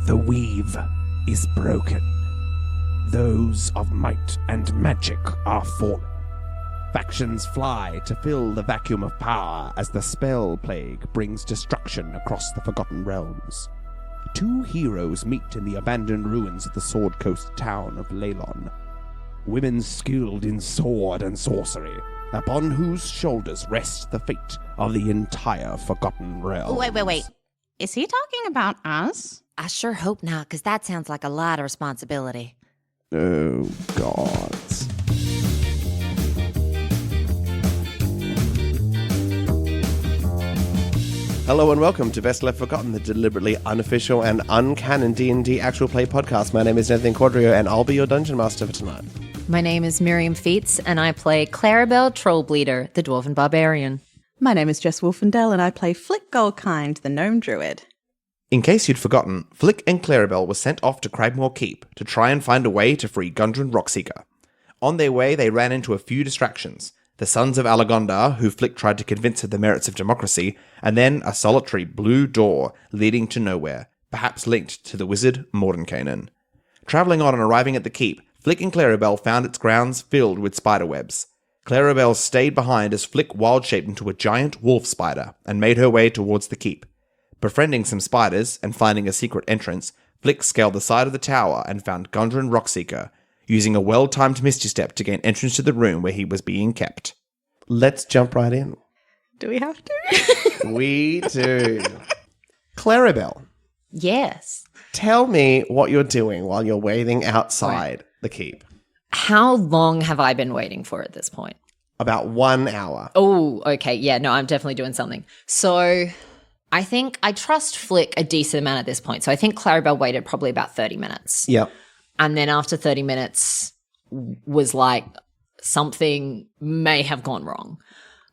The weave is broken. Those of might and magic are falling. Factions fly to fill the vacuum of power as the spell plague brings destruction across the Forgotten Realms. Two heroes meet in the abandoned ruins of the Sword Coast town of Leylon. Women skilled in sword and sorcery, upon whose shoulders rests the fate of the entire Forgotten Realm. Wait. Is he talking about us? I sure hope not, because that sounds like a lot of responsibility. Oh, gods. Hello and welcome to Best Left Forgotten, the deliberately unofficial and uncanon D&D actual play podcast. My name is Nathan Quadrio, and I'll be your dungeon master for tonight. My name is Miriam Feats, and I play Clarrybelle Trollbleeder, the Dwarven Barbarian. My name is Jess Wolfendale, and I play Flick Goldkind, the Gnome Druid. In case you'd forgotten, Flick and Clarrybelle were sent off to Cragmore Keep to try and find a way to free Gundren Rockseeker. On their way, they ran into a few distractions. The Sons of Alagondar, who Flick tried to convince of the merits of democracy, and then a solitary blue door leading to nowhere, perhaps linked to the wizard Mordenkainen. Travelling on and arriving at the keep, Flick and Clarrybelle found its grounds filled with spiderwebs. Clarrybelle stayed behind as Flick wild-shaped into a giant wolf spider and made her way towards the keep. Befriending some spiders and finding a secret entrance, Flick scaled the side of the tower and found Gundren Rockseeker, using a well-timed Misty Step to gain entrance to the room where he was being kept. Let's jump right in. Do we have to? We do. Clarrybelle, Yes. tell me what you're doing while you're waiting outside the keep. How long have I been waiting for at this point? About 1 hour. Oh, okay. Yeah, no, I'm definitely doing something. So I think I trust Flick a decent amount at this point. So I think Clarrybelle waited probably about 30 minutes. Yep. And then after 30 minutes was like something may have gone wrong.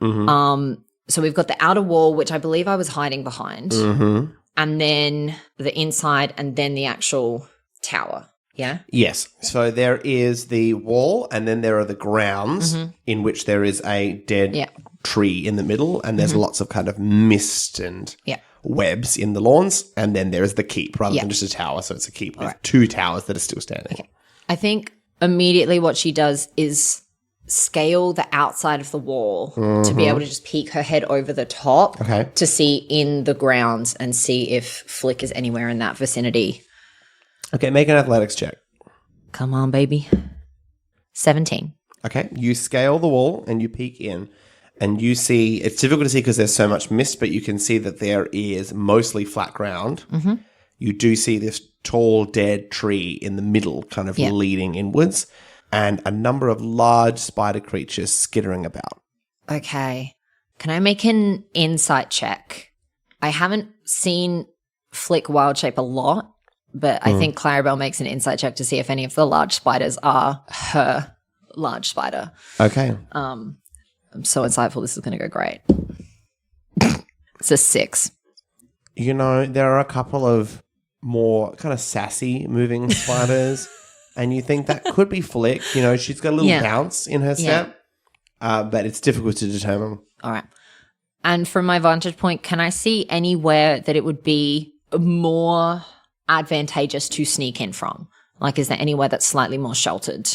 Mm-hmm. So we've got the outer wall, which I believe I was hiding behind, Mm-hmm. and then the inside, and then the actual tower. Yeah? Yes. So there is the wall, and then there are the grounds in which there is a dead tree in the middle, and there's lots of kind of mist and webs in the lawns, and then there is the keep rather than just a tower. So it's a keep with two towers that are still standing. Okay. I think immediately what she does is scale the outside of the wall to be able to just peek her head over the top to see in the grounds and see if Flick is anywhere in that vicinity. Okay, make an athletics check. Come on, baby. 17. Okay, you scale the wall and you peek in, and you see, it's difficult to see because there's so much mist, but you can see that there is mostly flat ground. Mm-hmm. You do see this tall, dead tree in the middle, kind of leading inwards, and a number of large spider creatures skittering about. Okay. Can I make an insight check? I haven't seen Flick wild shape a lot, but I think Clarrybelle makes an insight check to see if any of the large spiders are her large spider. Okay. I'm so insightful. This is going to go great. It's a 6. You know, there are a couple of more kind of sassy moving spiders, and you think that could be Flick. You know, she's got a little bounce in her step, but it's difficult to determine. All right. And from my vantage point, can I see anywhere that it would be more advantageous to sneak in from? Like, is there anywhere that's slightly more sheltered?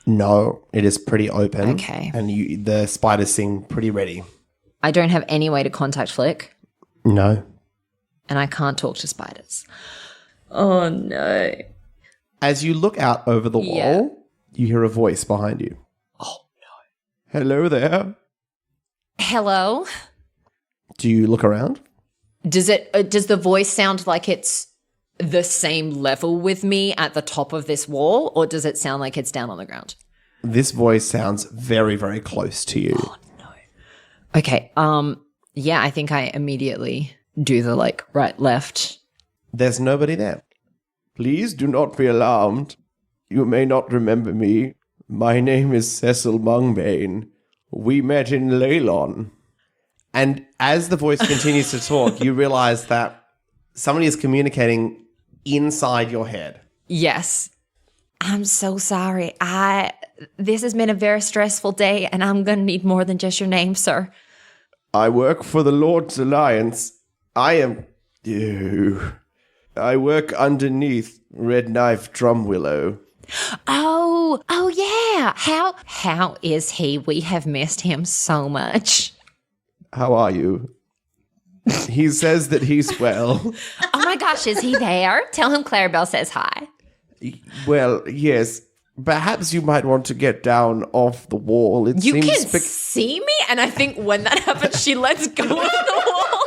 No, it is pretty open. Okay. And the spiders seem pretty ready. I don't have any way to contact Flick. No. And I can't talk to spiders. Oh, no. As you look out over the wall, you hear a voice behind you. Oh, no. Hello there. Hello? Do you look around? Does the voice sound like it's the same level with me at the top of this wall, or does it sound like it's down on the ground? This voice sounds very, very close to you. Oh, no. Okay. Yeah, I think I immediately do the, like, right, left. There's nobody there. Please do not be alarmed. You may not remember me. My name is Cecil Mungbane. We met in Leylon. And as the voice continues to talk, you realize that somebody is communicating inside your head. Yes. I'm so sorry. This has been a very stressful day, and I'm going to need more than just your name, sir. I work for the Lord's Alliance. I am... I work underneath Red Knife Drumwillow. Oh yeah. How is he? We have missed him so much. How are you? He says that he's well. Oh my gosh, is he there? Tell him Clarrybelle says hi. Well, yes. Perhaps you might want to get down off the wall. It You seems can see me? And I think when that happens, she lets go of the wall.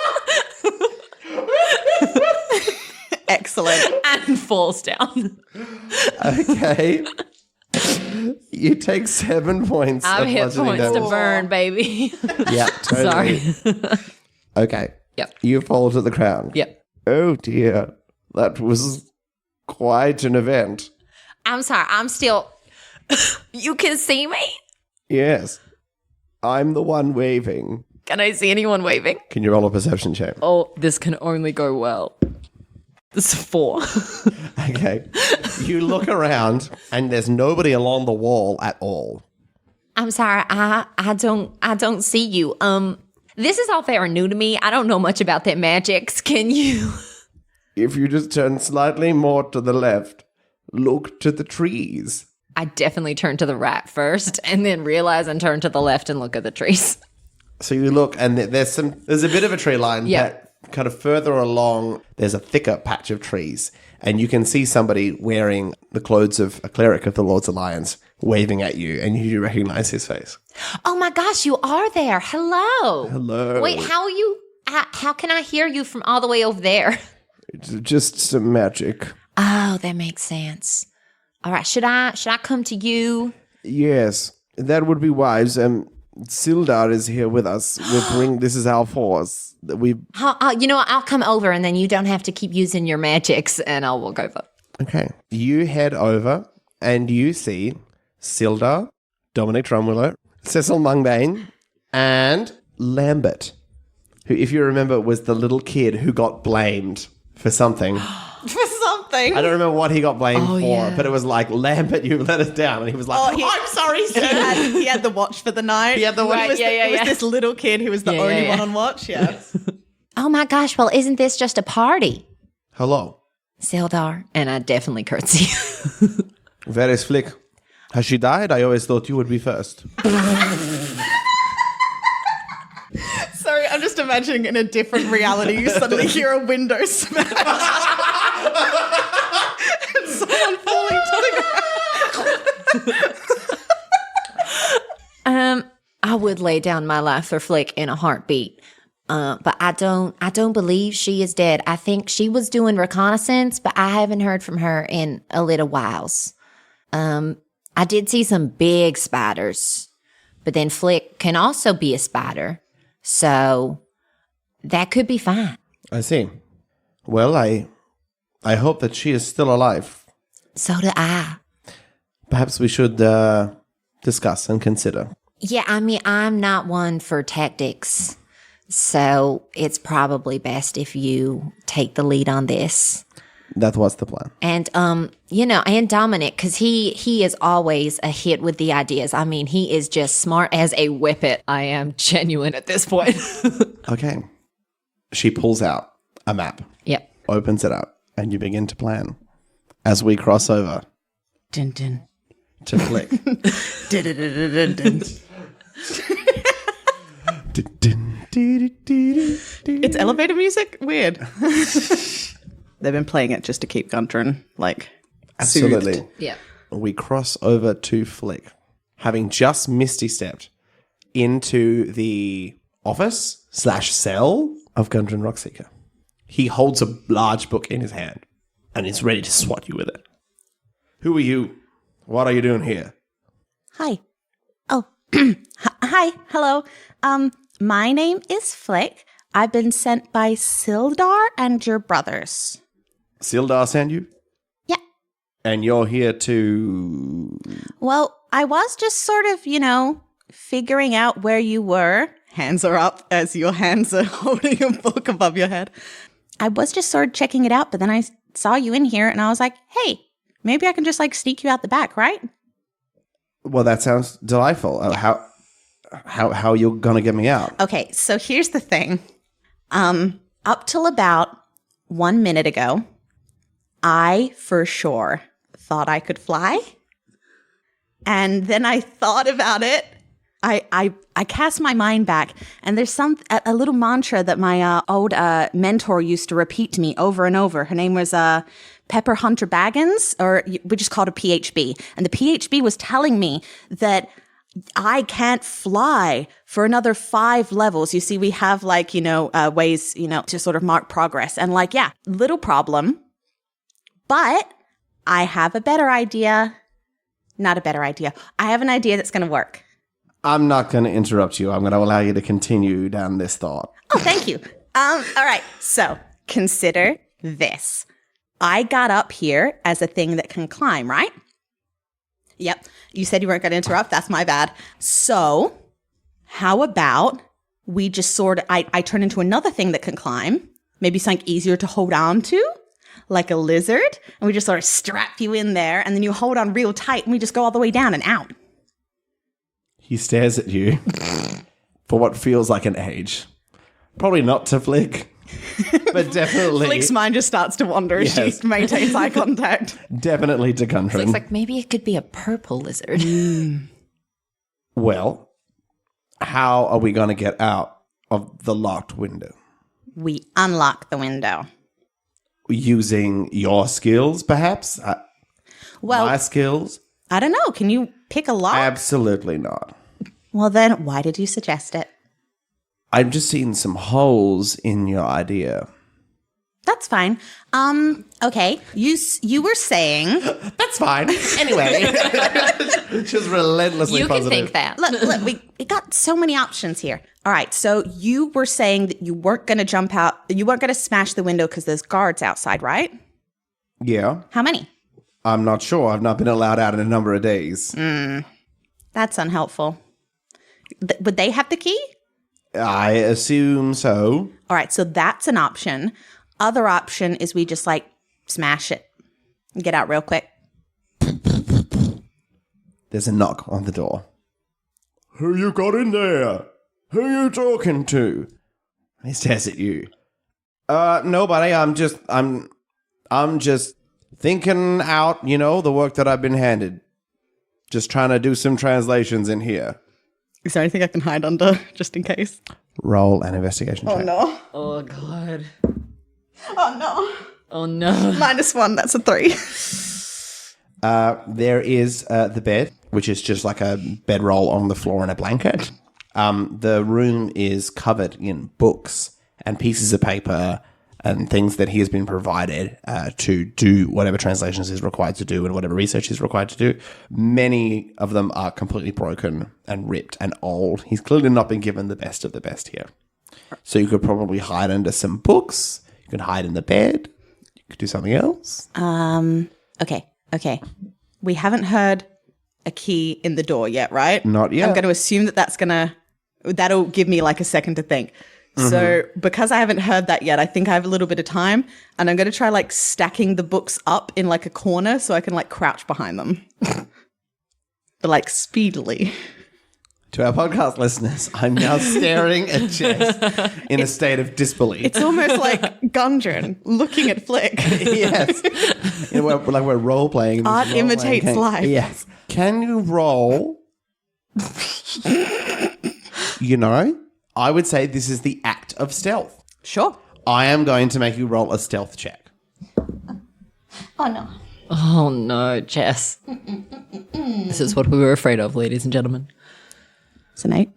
Excellent. And falls down. Okay. You take 7 points. I've of hit bludgeoning points to damage. burn, baby. Yeah, totally. Sorry. Okay. Yep. You fall to the ground. Yep. Oh dear. That was quite an event. I'm sorry. I'm still. You can see me? Yes. I'm the one waving. Can I see anyone waving? Can you roll a perception check? Oh, this can only go well. This is 4. Okay. You look around and there's nobody along the wall at all. I'm sorry. I don't see you. This is all very new to me. I don't know much about that magics. Can you? If you just turn slightly more to the left, look to the trees. I definitely turn to the right first and then realize and turn to the left and look at the trees. So you look and there's a bit of a tree line. Yeah. But kind of further along, there's a thicker patch of trees. And you can see somebody wearing the clothes of a cleric of the Lord's Alliance waving at you, and you recognize his face. Oh my gosh, you are there. Hello. Hello. Wait, how are you? How can I hear you from all the way over there? It's just some magic. Oh, that makes sense. All right, should I come to you? Yes, that would be wise. Sildar is here with us. This is our force. I'll come over and then you don't have to keep using your magics and I'll walk over. Okay. You head over and you see Sildar, Dominic Drumwillow, Cecil Mungbane, and Lambert, who, if you remember, was the little kid who got blamed for something. For something. I don't remember what he got blamed for, yeah. but it was like, Lambert, you let us down. And he was like, I'm sorry, sir. He had the watch for the night. He had the watch. It was, Yeah, it was yeah. this little kid who was the only one on watch. Yeah. Oh my gosh, well, isn't this just a party? Hello. Sildar. And I definitely curtsy. Where is Flick? Has she died? I always thought you would be first. Sorry, I'm just imagining in a different reality, you suddenly hear a window smash. And someone falling to the ground. I would lay down my life for Flick in a heartbeat. But I don't believe she is dead. I think she was doing reconnaissance, but I haven't heard from her in a little whiles. I did see some big spiders, but then Flick can also be a spider. So that could be fine. I see. Well, I hope that she is still alive. So do I. Perhaps we should discuss and consider. Yeah, I mean, I'm not one for tactics. So it's probably best if you take the lead on this. That was the plan. And, and Dominic, because he is always a hit with the ideas. I mean, he is just smart as a whippet. I am genuine at this point. Okay. She pulls out a map, Yep. opens it up, and you begin to plan. As we cross over Dun, dun. to Flick. Dun, dun, dun, dun, dun. It's elevator music? Weird. They've been playing it just to keep Gundren, Absolutely. soothed. Yeah. We cross over to Flick, having just misty stepped into the office/cell of Gundren Rockseeker. He holds a large book in his hand and is ready to swat you with it. Who are you? What are you doing here? Hi. Oh, hi. Hello. My name is Flick. I've been sent by Sildar and your brothers. Sildar sent you? Yeah. And you're here to... Well, I was just sort of, figuring out where you were. Hands are up as your hands are holding a book above your head. I was just sort of checking it out, but then I saw you in here and I was like, hey, maybe I can just sneak you out the back, right? Well, that sounds delightful. How you're gonna get me out? Okay, so here's the thing. Up till about 1 minute ago, I for sure thought I could fly. And then I thought about it. I cast my mind back, and there's a little mantra that my old mentor used to repeat to me over and over. Her name was Pepper Hunter Baggins, or we just called her PHB. And the PHB was telling me that I can't fly for another 5 levels. You see, we have like, ways, to sort of mark progress. And like, yeah, little problem. But I have a better idea. Not a better idea. I have an idea that's going to work. I'm not going to interrupt you. I'm going to allow you to continue down this thought. Oh, thank you. All right. So consider this. I got up here as a thing that can climb, right? Yep. You said you weren't going to interrupt. That's my bad. So how about we just I turn into another thing that can climb, maybe something easier to hold on to, like a lizard, and we just sort of strap you in there, and then you hold on real tight, and we just go all the way down and out. He stares at you for what feels like an age. Probably not to Flick, but definitely. Flick's mind just starts to wander as she maintains eye contact. Definitely to Gundren. Looks like maybe it could be a purple lizard. Well, how are we going to get out of the locked window? We unlock the window. Using your skills, perhaps? My skills? I don't know. Can you pick a lock? Absolutely not. Well, then, why did you suggest it? I'm just seeing some holes in your idea. That's fine. Okay. You were saying... That's fine. Anyway. Just relentlessly You positive. can think that. Look, we got so many options here. All right, so you were saying that you weren't going to jump out, you weren't going to smash the window because there's guards outside, right? Yeah. How many? I'm not sure. I've not been allowed out in a number of days. That's unhelpful. Would they have the key? I assume so. All right, so that's an option. Other option is we just smash it and get out real quick. There's a knock on the door. Who you got in there? Who you talking to? He stares at you. Nobody. I'm just thinking out, the work that I've been handed. Just trying to do some translations in here. Is there anything I can hide under, just in case? Roll an investigation check. No. Oh, God. Oh, no. Oh, no. -1, that's a 3. There is the bed, which is just like a bedroll on the floor and a blanket. The room is covered in books and pieces of paper and things that he has been provided to do whatever translations he's required to do and whatever research he's required to do. Many of them are completely broken and ripped and old. He's clearly not been given the best of the best here. So you could probably hide under some books. You could hide in the bed. You could do something else. Okay. We haven't heard a key in the door yet, right? Not yet. I'm going to assume that'll give me a second to think. So because I haven't heard that yet, I think I have a little bit of time, and I'm going to try stacking the books up in a corner so I can crouch behind them. But speedily. To our podcast listeners, I'm now staring at Jess in a state of disbelief. It's almost like Gundren looking at Flick. Yes. We're role-playing. Art imitates life. Yes. Can you roll? I would say this is the act of stealth. Sure. I am going to make you roll a stealth check. Oh, no. Oh, no, Jess. This is what we were afraid of, ladies and gentlemen. It's an 8.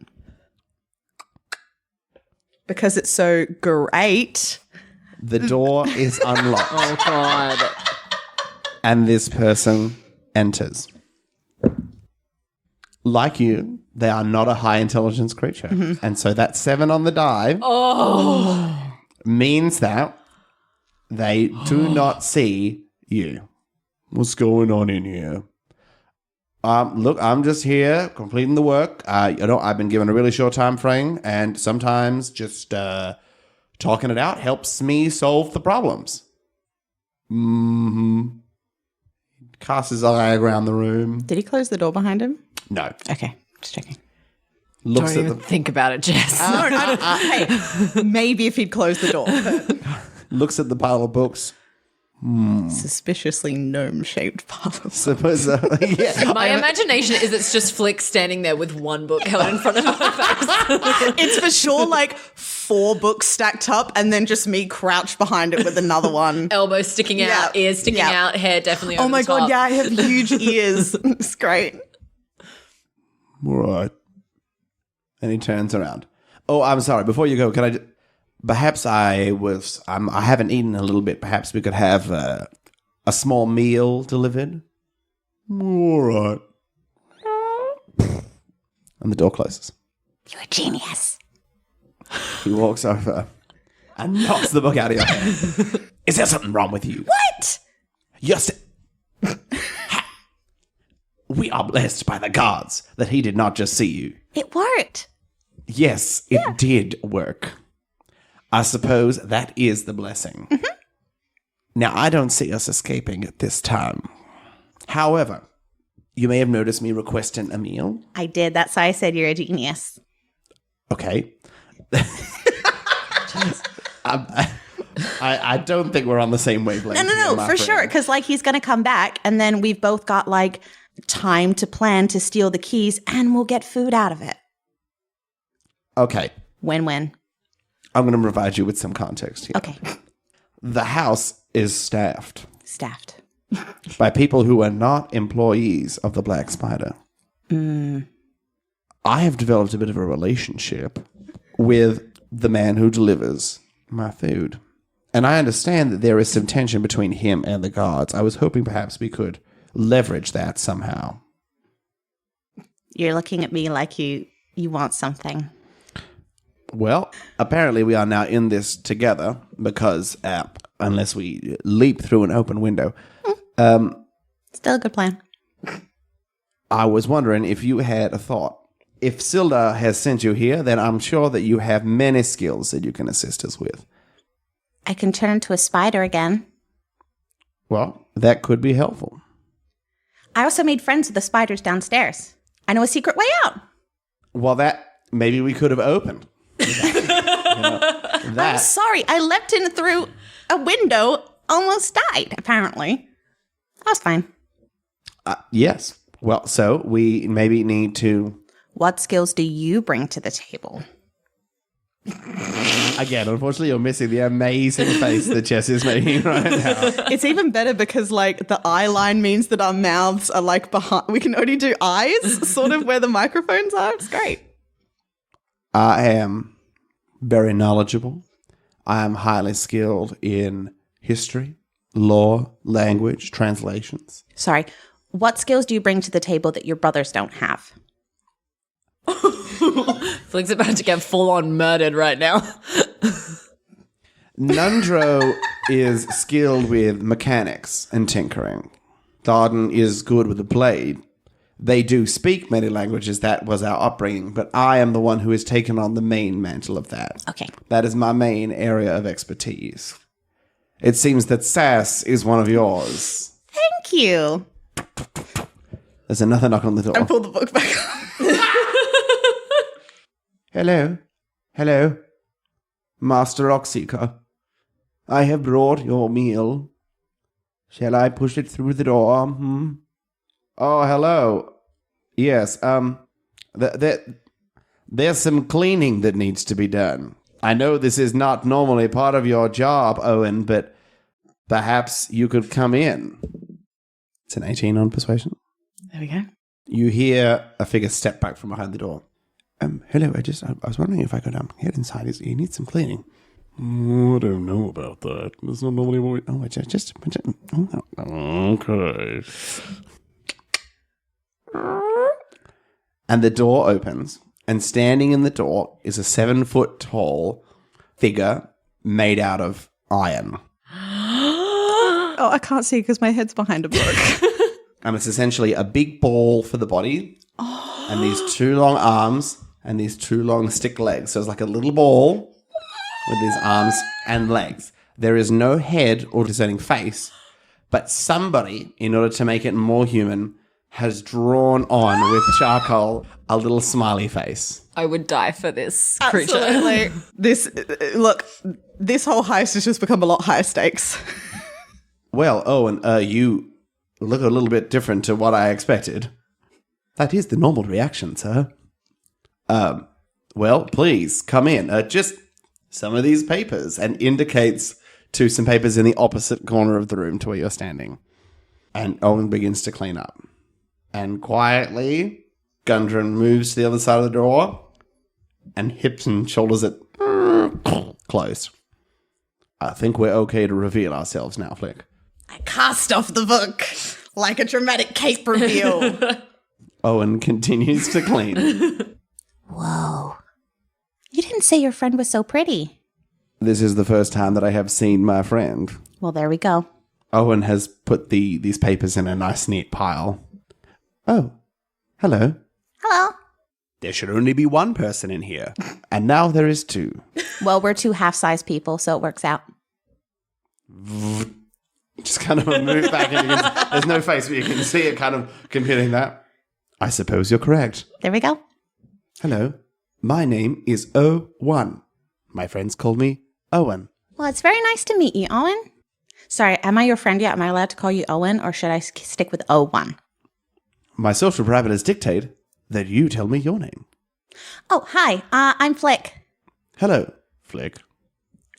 Because it's so great. The door is unlocked. Oh, God. And this person enters. Like you, they are not a high intelligence creature. And so that 7 on the die means that they do not see you. What's going on in here? Look, I'm just here completing the work. I've been given a really short time frame, and sometimes just talking it out helps me solve the problems. Casts his eye around the room. Did he close the door behind him? No. Okay, just checking. Looks Don't at even think about it, Jess. No, hey, maybe if he'd closed the door. looks at the pile of books. Suspiciously gnome-shaped parlor. Suppose yeah. My imagination is it's just Flick standing there with one book held in front of her face. It's for sure like 4 books stacked up and then just me crouched behind it with another one. Elbows sticking out, ears sticking out, hair definitely over Oh my the top. god, yeah, I have huge ears. It's great. All right. And he turns around. Oh, I'm sorry. Before you go, can I... Perhaps I haven't eaten a little bit. Perhaps we could have a small meal delivered. All right. And the door closes. You're a genius. He walks over and knocks the book out of your hand. Is there something wrong with you? What? Yes. We are blessed by the gods that he did not just see you. It worked. Yes, it did work. I suppose that is the blessing. Mm-hmm. Now, I don't see us escaping at this time. However, you may have noticed me requesting a meal. I did. That's why I said you're a genius. Okay. I don't think we're on the same wavelength. No, for sure. Because like he's going to come back and then we've both got like time to plan to steal the keys and we'll get food out of it. Okay. Win-win. I'm going to provide you with some context here. Okay. The house is staffed Staffed. by people who are not employees of the Black Spider. I have developed a bit of a relationship with the man who delivers my food. And I understand that there is some tension between him and the gods. I was hoping perhaps we could leverage that somehow. You're looking at me like you want something. Well, apparently we are now in this together because unless we leap through an open window. Still a good plan. I was wondering if you had a thought. If Silda has sent you here, then I'm sure that you have many skills that you can assist us with. I can turn into a spider again. Well, that could be helpful. I also made friends with the spiders downstairs. I know a secret way out. Well, that maybe we could have opened. I'm sorry. I leapt in through a window, almost died, apparently. I was fine. Yes. Well, so we maybe need to... What skills do you bring to the table? Again, unfortunately, you're missing the amazing face that Jess is making right now. It's even better because, like, the eye line means that our mouths are, like, behind. We can only do eyes, sort of where the microphones are. It's great. I am very knowledgeable. I am highly skilled in history, law, language, translations. Sorry. What skills do you bring to the table that your brothers don't have? Flick's about to get full on murdered right now. Nundro is skilled with mechanics and tinkering. Tharden is good with the blade. They do speak many languages. That was our upbringing, but I am the one who has taken on the main mantle of that. Okay. That is my main area of expertise. It seems that sass is one of yours. Thank you. There's another knock on the door. I pulled the book back up. Hello. Hello. Master Rockseeker. I have brought your meal. Shall I push it through the door? Oh, hello. Yes, there's some cleaning that needs to be done. I know this is not normally part of your job, Owen, but perhaps you could come in. It's an 18 on persuasion. There we go. You hear a figure step back from behind the door. Hello, I was wondering if I could get inside. He needs some cleaning. I don't know about that. That's not normally what we... Oh, just okay. And the door opens, and standing in the door is a 7-foot-tall figure made out of iron. Oh, I can't see because my head's behind a book. And it's essentially a big ball for the body, and these 2 long arms, and these 2 long stick legs. So it's like a little ball with these arms and legs. There is no head or discerning face, but somebody, in order to make it more human, has drawn on with charcoal a little smiley face. I would die for this creature. Absolutely. This whole heist has just become a lot higher stakes. Well, Owen, you look a little bit different to what I expected. That is the normal reaction, sir. Well, please, come in. Just some of these papers, and indicates to some papers in the opposite corner of the room to where you're standing. And Owen begins to clean up. And quietly, Gundren moves to the other side of the door and hips and shoulders it closed. I think we're okay to reveal ourselves now, Flick. I cast off the book like a dramatic cape reveal. Owen continues to clean. Whoa. You didn't say your friend was so pretty. This is the first time that I have seen my friend. Well, there we go. Owen has put these papers in a nice, neat pile. Oh, hello. Hello. There should only be one person in here. And now there is two. Well, we're two half-sized people, so it works out. Just kind of move back in. There's no face, but you can see it kind of computing that. I suppose you're correct. There we go. Hello. My name is O1. My friends call me Owen. Well, it's very nice to meet you, Owen. Sorry, am I your friend yet? Am I allowed to call you Owen, or should I stick with O1? My social parameters dictate that you tell me your name. Oh, hi. I'm Flick. Hello, Flick.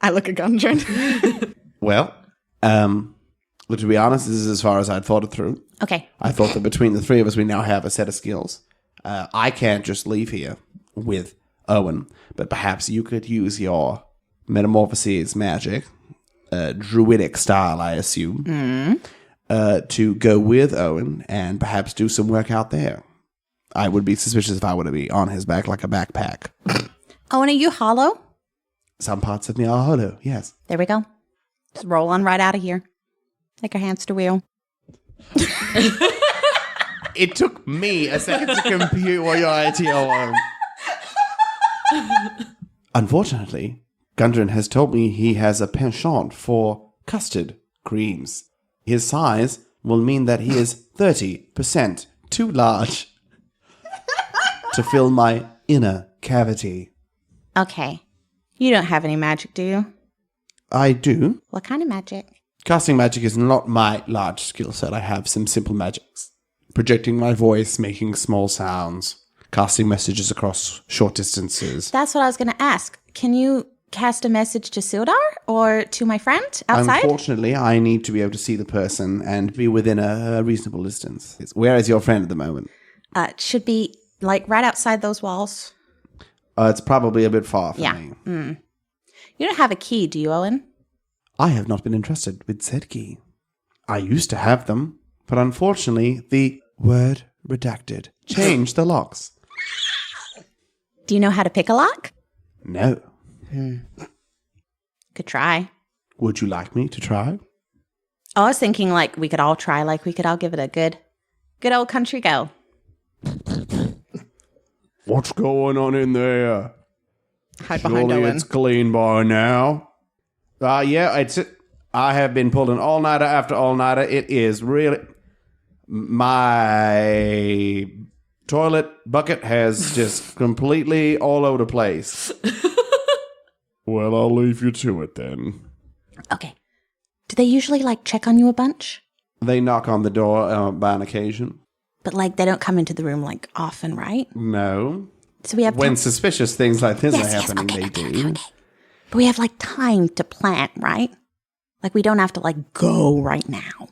I look at Gundren. Well, look, to be honest, this is as far as I'd thought it through. Okay. I thought that between the three of us, we now have a set of skills. I can't just leave here with Owen, but perhaps you could use your metamorphoses magic, druidic style, I assume, to go with Owen and perhaps do some work out there. I would be suspicious if I were to be on his back like a backpack. Owen, are you hollow? Some parts of me are hollow, yes. There we go. Just roll on right out of here. Like a hamster wheel. It took me a second to compute what your ITO was. Unfortunately, Gundren has told me he has a penchant for custard creams. His size will mean that he is 30% too large to fill my inner cavity. Okay. You don't have any magic, do you? I do. What kind of magic? Casting magic is not my large skill set. I have some simple magics. Projecting my voice, making small sounds, casting messages across short distances. That's what I was going to ask. Can you cast a message to Sildar or to my friend outside? Unfortunately, I need to be able to see the person and be within a reasonable distance. Where is your friend at the moment? It should be like right outside those walls. It's probably a bit far from Yeah. me. You don't have a key, do you, Owen? I have not been entrusted with said key. I used to have them, but unfortunately, the word redacted changed the locks. Do you know how to pick a lock? No. Could try. Would you like me to try? I was thinking like we could all try, like we could all give it a good old country go. What's going on in there? Hide behind Surely Owen. it's clean by now. Yeah, it's it. I have been pulling all-nighter after all-nighter. It is really... My toilet bucket has just completely all over the place. Well, I'll leave you to it then. Okay. Do they usually like check on you a bunch? They knock on the door by an occasion. But like they don't come into the room like often, right? No. So we have When time- suspicious things like this Yes, are yes, happening, okay, they okay, do. okay. But we have like time to plan, right? Like we don't have to like go right now.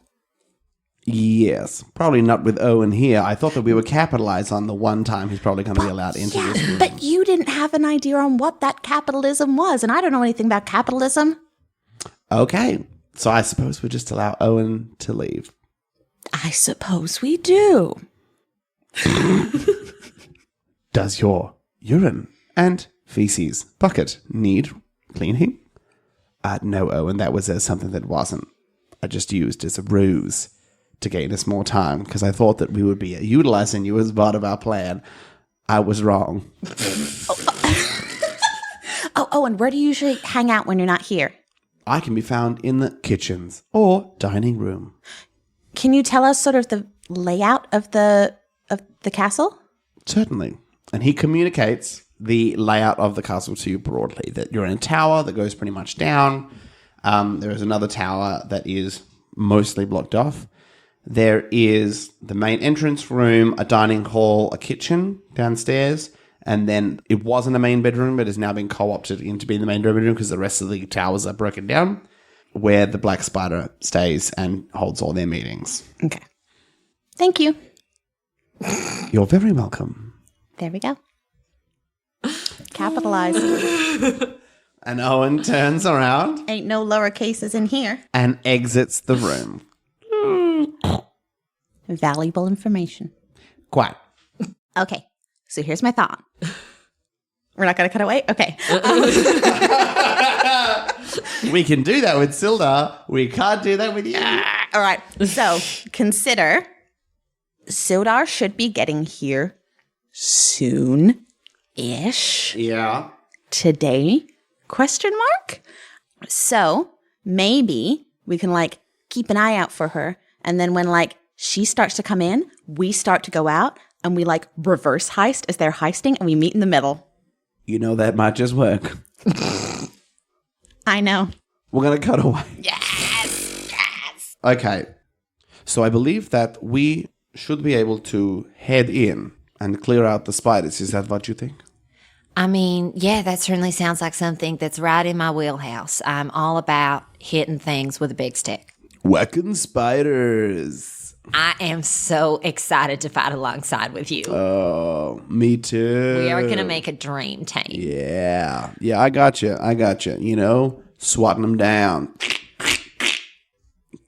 Yes. Probably not with Owen here. I thought that we would capitalize on the one time he's probably going to be allowed into this room. But you didn't have an idea on what that capitalism was, and I don't know anything about capitalism. Okay. So I suppose we'll just allow Owen to leave. I suppose we do. Does your urine and feces bucket need cleaning? No, Owen, that was something that wasn't. I just used as a ruse to gain us more time because I thought that we would be utilizing you as part of our plan. I was wrong. Oh, and where do you usually hang out when you're not here? I can be found in the kitchens or dining room. Can you tell us sort of the layout of the castle? Certainly. And he communicates the layout of the castle to you broadly, that you're in a tower that goes pretty much down. There is another tower that is mostly blocked off. There is the main entrance room, a dining hall, a kitchen downstairs, and then it wasn't a main bedroom, but has now been co-opted into being the main bedroom because the rest of the towers are broken down, where the black spider stays and holds all their meetings. Okay. Thank you. You're very welcome. There we go. Capitalize. And Owen turns around Ain't no lower cases in here. and exits the room. Valuable information. Quite. Okay. So here's my thought. We're not going to cut away? Okay. We can do that with Sildar. We can't do that with you. All right. So consider Sildar should be getting here soon-ish. Yeah. Today? Question mark? So maybe we can like keep an eye out for her. And then when like she starts to come in, we start to go out and we like reverse heist as they're heisting and we meet in the middle. You know, that might just work. I know. We're going to cut away. Yes. Yes. Okay. So I believe that we should be able to head in and clear out the spiders. Is that what you think? I mean, yeah, that certainly sounds like something that's right in my wheelhouse. I'm all about hitting things with a big stick. Whacking spiders. I am so excited to fight alongside with you. Oh, me too. We are going to make a dream team. Yeah. Yeah, I got you. You know, swatting them down.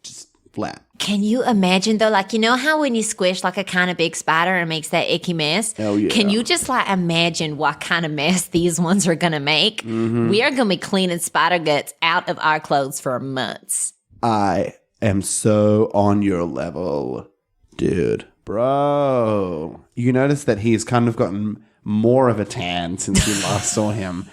Just flat. Can you imagine, though, like, you know how when you squish like a kind of big spider and it makes that icky mess? Oh, yeah. Can you just like imagine what kind of mess these ones are going to make? Mm-hmm. We are going to be cleaning spider guts out of our clothes for months. I am so on your level, dude. Bro. You notice that he's kind of gotten more of a tan since you last saw him.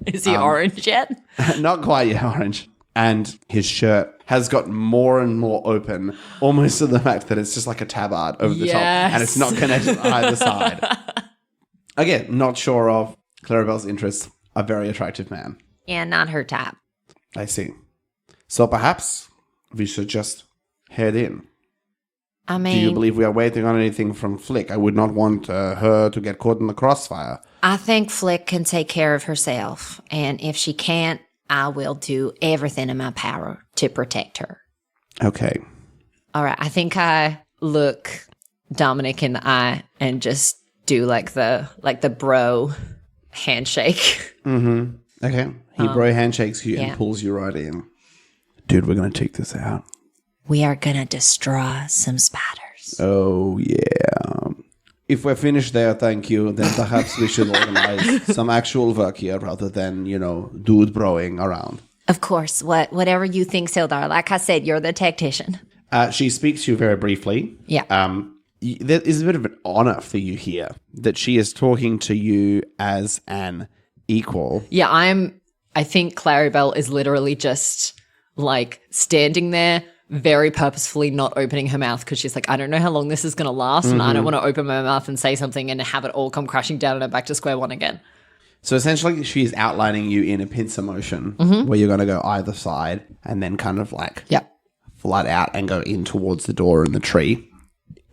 Is he orange yet? Not quite yet orange. And his shirt has gotten more and more open, almost to the fact that it's just like a tabard over the top. And it's not connected on either side. Again, not sure of Clarrybelle's interests. A very attractive man. Yeah, not her type. I see. So perhaps we should just head in. I mean, Do you believe we are waiting on anything from Flick? I would not want her to get caught in the crossfire. I think Flick can take care of herself. And if she can't, I will do everything in my power to protect her. Okay. All right. I think I look Dominic in the eye and just do like the bro handshake. Mm-hmm. Okay. He bro handshakes you yeah. and pulls you right in. Dude, we're going to take this out. We are going to destroy some spiders. Oh, yeah. If we're finished there, thank you, then perhaps we should organize some actual work here rather than, you know, dude broing around. Of course. Whatever you think, Sildar. Like I said, you're the tactician. She speaks to you very briefly. Yeah. There is a bit of an honor for you here that she is talking to you as an equal. Yeah, I think Clarrybelle is literally just like standing there very purposefully not opening her mouth because she's like, I don't know how long this is going to last and I don't want to open my mouth and say something and have it all come crashing down and I'm back to square one again. So essentially she's outlining you in a pincer motion where you're going to go either side and then kind of like flat out and go in towards the door in the tree.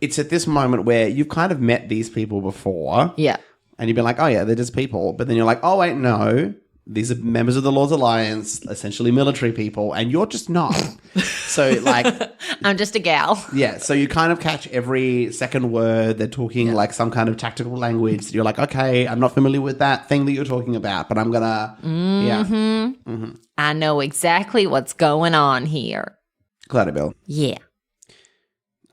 It's at this moment where you've kind of met these people before. Yeah. And you've been like, oh yeah, they're just people. But then you're like, oh wait, no. These are members of the Lord's Alliance, essentially military people, and you're just not. So, like... I'm just a gal. Yeah, so you kind of catch every second word. They're talking like some kind of tactical language. You're like, okay, I'm not familiar with that thing that you're talking about, but I'm gonna... I know exactly what's going on here. Clarrybelle, Yeah.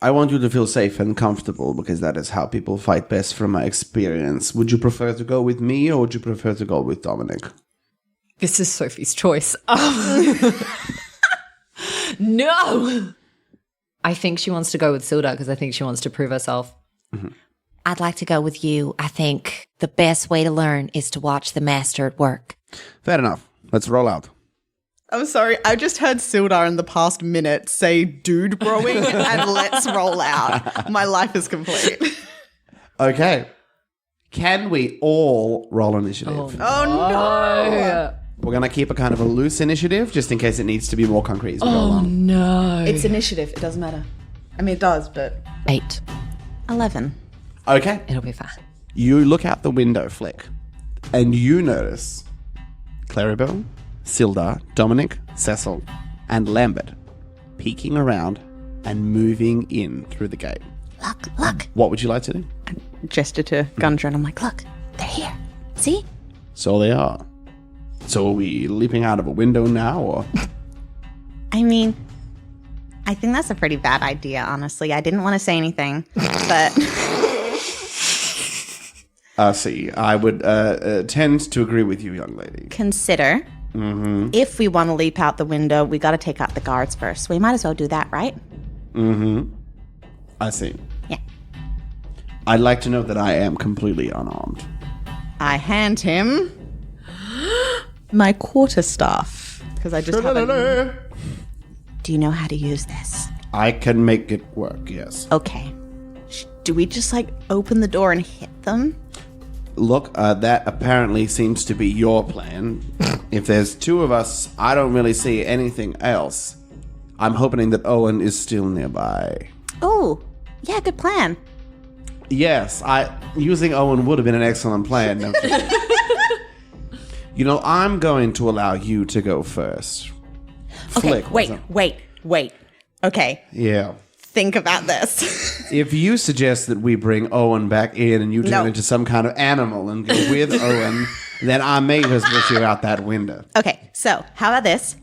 I want you to feel safe and comfortable because that is how people fight best from my experience. Would you prefer to go with me or would you prefer to go with Dominic? This is Sophie's choice. No! I think she wants to go with Sildar because I think she wants to prove herself. Mm-hmm. I'd like to go with you. I think the best way to learn is to watch the master at work. Fair enough. Let's roll out. I'm sorry, I just heard Sildar in the past minute say dude broing and let's roll out. My life is complete. Okay. Can we all roll initiative? Oh no! We're going to keep a kind of a loose initiative just in case it needs to be more concrete as we go along. No. It's initiative. It doesn't matter. I mean, it does, but 8. 11. Okay. It'll be fine. You look out the window, Flick, and you notice Clarrybelle, Sildar, Dominic, Cecil, and Lambert peeking around and moving in through the gate. Look. What would you like to do? Gesture to Gundren. I'm like, look, they're here. See? So they are. So are we leaping out of a window now, or? I mean, I think that's a pretty bad idea, honestly. I didn't want to say anything, but See, I would tend to agree with you, young lady. consider if we want to leap out the window, we got to take out the guards first. We might as well do that, right? I see. Yeah. I'd like to know that I am completely unarmed. I hand him my quarterstaff because I just have a... Do you know how to use this? I can make it work, yes. Okay. Do we just like open the door and hit them? Look, that apparently seems to be your plan. If there's two of us, I don't really see anything else. I'm hoping that Owen is still nearby. Oh, yeah, good plan. Yes, using Owen would have been an excellent plan. Don't you? You know, I'm going to allow you to go first. Okay, Flick, wait. Okay, Yeah. think about this. If you suggest that we bring Owen back in and you turn No. into some kind of animal and go with Owen, then I may just put you out that window. Okay, so how about this?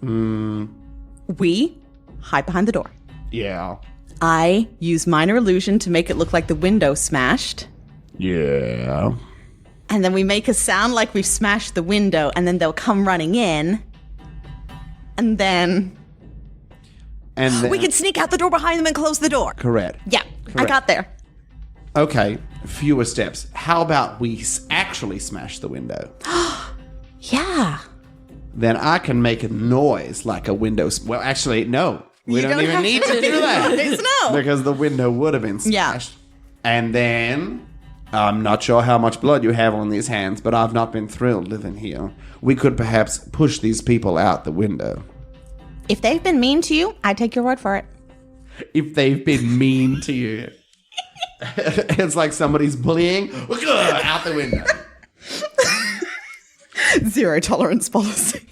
We hide behind the door. Yeah. I use minor illusion to make it look like the window smashed. Yeah. And then we make a sound like we've smashed the window, and then they'll come running in. And then we can sneak out the door behind them and close the door. Correct. Yeah, I got there. Okay, fewer steps. How about we actually smash the window? Yeah. Then I can make a noise like a window. Well, actually, no. We don't even need to do that. No. Because the window would have been smashed. Yeah. And then, I'm not sure how much blood you have on these hands, but I've not been thrilled living here. We could perhaps push these people out the window. If they've been mean to you, I take your word for it. If they've been mean to you. It's like somebody's bullying. Out the window. Zero tolerance policy.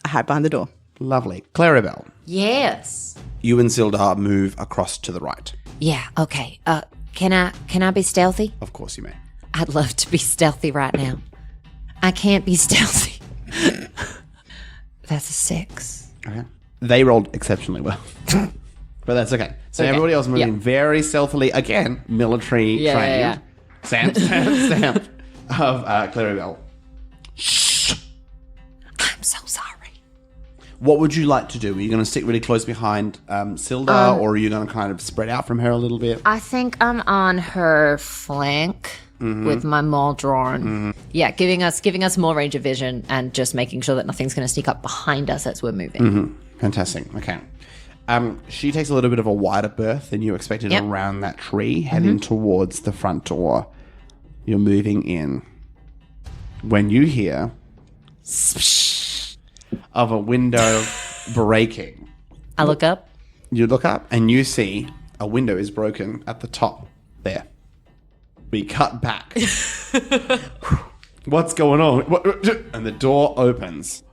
I hide behind the door. Lovely. Clarrybelle, Yes. you and Sildar move across to the right. Yeah, okay. Can I be stealthy? Of course you may. I'd love to be stealthy right now. I can't be stealthy. That's a 6. Okay. They rolled exceptionally well. But that's okay. So everybody else moving very stealthily. Again, military trained. Stamp of Clarrybelle. I'm so sorry. What would you like to do? Are you going to stick really close behind Sildar, or are you going to kind of spread out from her a little bit? I think I'm on her flank with my maul drawn. Yeah, giving us more range of vision and just making sure that nothing's going to sneak up behind us as we're moving. Fantastic. Okay. She takes a little bit of a wider berth than you expected around that tree, heading towards the front door. You're moving in. When you hear of a window breaking, I look up. you look up and you see a window is broken at the top there. We cut back. What's going on? And the door opens.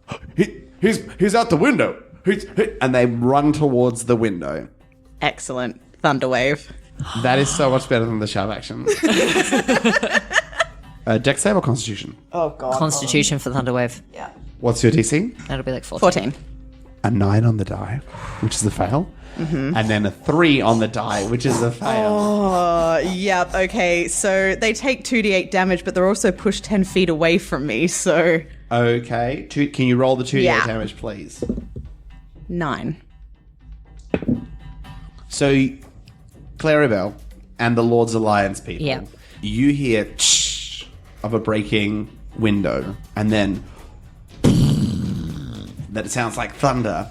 He's out the window. And they run towards the window. Excellent. Thunderwave. That is so much better than the shove action. Dex save or Constitution? Oh, God. Constitution for Thunderwave. Yeah. What's your DC? That'll be like 14. 14. A 9 on the die, which is a fail. And then a 3 on the die, which is a fail. Yep. Okay. So they take 2d8 damage, but they're also pushed 10 feet away from me. So Okay. Can you roll the 2d8 Yeah. damage, please? 9. So, Clarrybelle and the Lord's Alliance people, Yeah. you hear of a breaking window, and then that it sounds like thunder.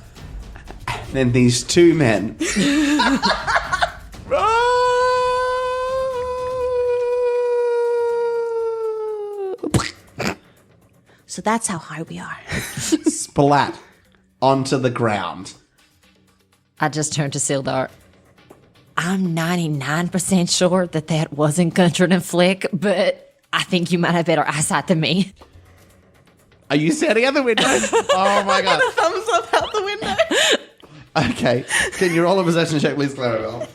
And then these two men So that's how high we are. Splat onto the ground. I just turned to Sildar. I'm 99% sure that wasn't Gundren and Flick, but I think you might have better eyesight than me. Are you standing at the window? Oh my god. Thumbs up out the window. Okay. Can you roll a possession check, please, Clarrybelle?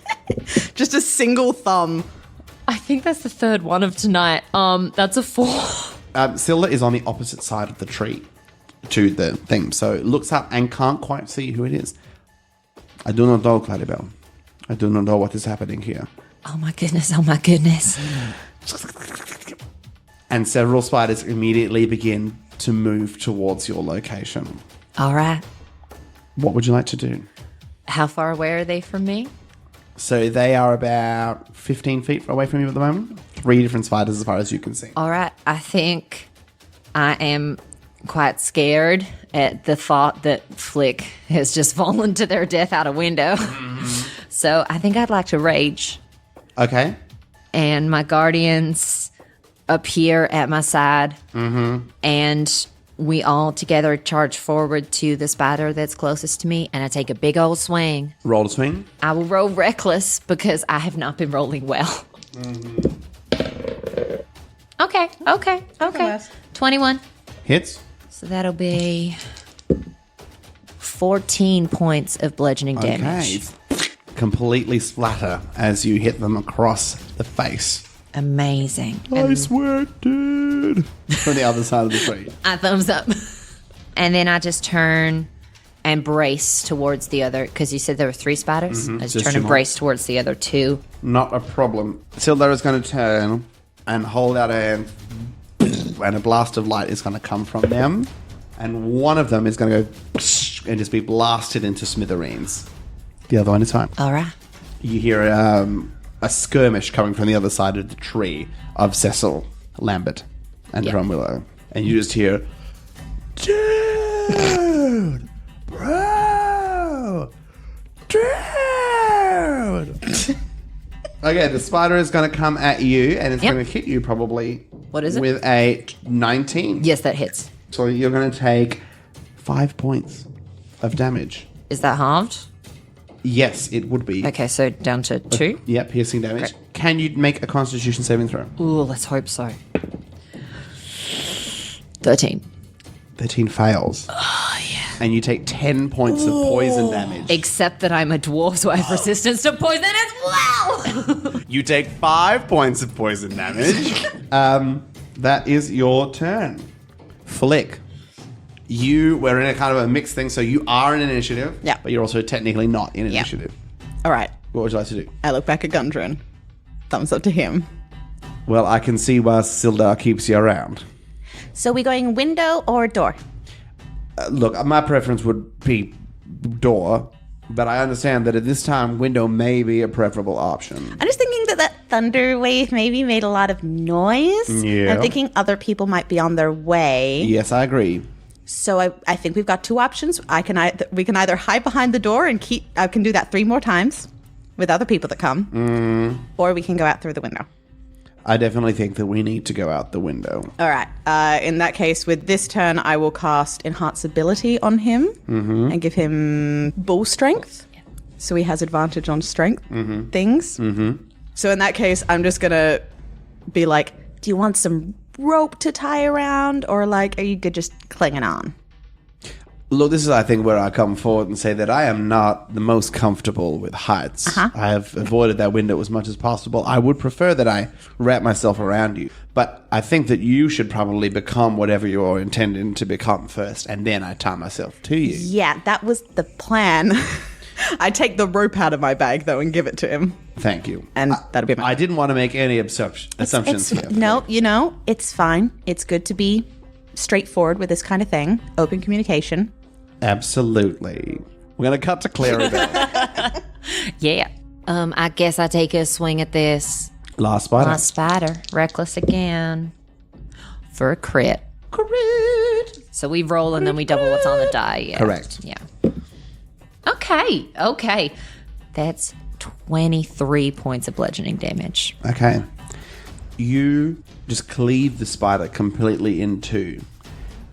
Just a single thumb. I think that's the third one of tonight. That's a 4. Silda is on the opposite side of the tree to the thing, so looks up and can't quite see who it is. I do not know, Clarrybelle. I do not know what is happening here. Oh my goodness, oh my goodness. And several spiders immediately begin to move towards your location. All right. What would you like to do? How far away are they from me? So they are about 15 feet away from you at the moment. 3 different spiders as far as you can see. All right. I think I am quite scared at the thought that Flick has just fallen to their death out a window. So I think I'd like to rage. Okay. And my guardians appear at my side. And we all together charge forward to the spider that's closest to me. And I take a big old swing. Roll a swing. I will roll reckless because I have not been rolling well. Okay. 21. Hits. So that'll be 14 points of bludgeoning damage. Okay. Completely splatter as you hit them across the face. Amazing. Nice work, dude. From the other side of the tree. I thumbs up. And then I just turn and brace towards the other, because you said there were 3 spiders. I just Just turn 2 and more. brace towards the other 2. Not a problem. Sildar is going to turn and hold out a hand, and a blast of light is going to come from them, and one of them is going to go and just be blasted into smithereens. The other one is fine. All right. You hear a skirmish coming from the other side of the tree of Cecil, Lambert, and Drumwillow, and you just hear, dude, bro, dude. Okay, the spider is going to come at you, and it's going to hit you probably. What is it? With a 19. Yes, that hits. So you're going to take 5 points of damage. Is that halved? Yes, it would be. Okay, so down to 2. Yeah, piercing damage. Great. Can you make a Constitution saving throw? Ooh, let's hope so. 13. 13 fails. Oh, yeah. And you take 10 points of poison damage. Except that I'm a dwarf, so I have resistance to poison as well. You take 5 points of poison damage. That is your turn. Flick. You were in a kind of a mixed thing, so you are in initiative. Yeah. But you're also technically not in Yeah. initiative. All right. What would you like to do? I look back at Gundren. Thumbs up to him. Well, I can see why Sildar keeps you around. So we going window or door? Look, my preference would be door, but I understand that at this time, window may be a preferable option. I'm just thinking that thunder wave maybe made a lot of noise. Yeah. I'm thinking other people might be on their way. Yes, I agree. So I think we've got 2 options. We can either hide behind the door and I can do that 3 more times with other people that come, or we can go out through the window. I definitely think that we need to go out the window. All right. In that case, with this turn, I will cast Enhance Ability on him and give him bull strength. So he has advantage on strength things. So in that case, I'm just going to be like, do you want some rope to tie around, or like, are you good just clinging on? Look, this is, I think, where I come forward and say that I am not the most comfortable with heights. I have avoided that window as much as possible. I would prefer that I wrap myself around you. But I think that you should probably become whatever you're intending to become first, and then I tie myself to you. Yeah, that was the plan. I take the rope out of my bag, though, and give it to him. Thank you. And that'll be my... I didn't want to make any assumptions here. No, it's fine. It's good to be straightforward with this kind of thing. Open communication. Absolutely. We're going to cut to Clarrybelle. Yeah. I guess I take a swing at this. Last spider. My spider. Reckless again. For a crit. Crit. So we roll and then we double what's on the die. Yeah. Correct. Yeah. Okay. That's 23 points of bludgeoning damage. Okay. You just cleave the spider completely in two.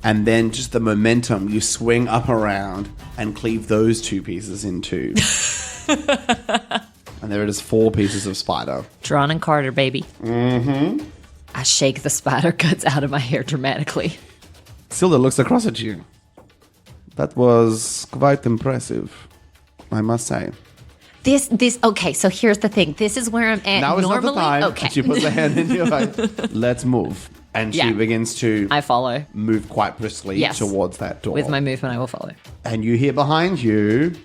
And then just the momentum, you swing up around and cleave those 2 pieces in 2. And there it is, 4 pieces of spider. Drawn and Carter, baby. Mm-hmm. I shake the spider guts out of my hair dramatically. Silda looks across at you. That was quite impressive, I must say. This okay, so here's the thing. This is where I'm at Now is normally. not the time. Okay. She puts her hand in your face. Let's move. And she begins to I follow. move quite briskly Yes. towards that door. With my movement, I will follow. And you hear behind you,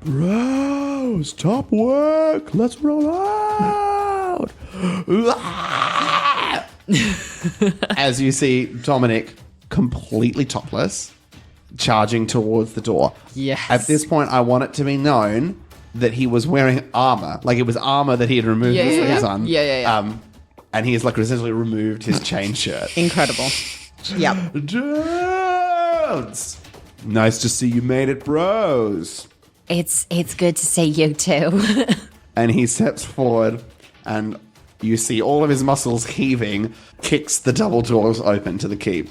Rose, top work. Let's roll out. As you see Dominic completely topless, charging towards the door. Yes. At this point, I want it to be known that he was wearing armor. Like it was armor that he had removed his sleeves on. Yeah. And he has like essentially removed his chain shirt. Incredible. Yep. Jones! Nice to see you made it, bros. It's good to see you too. And he steps forward, and you see all of his muscles heaving, kicks the double doors open to the keep.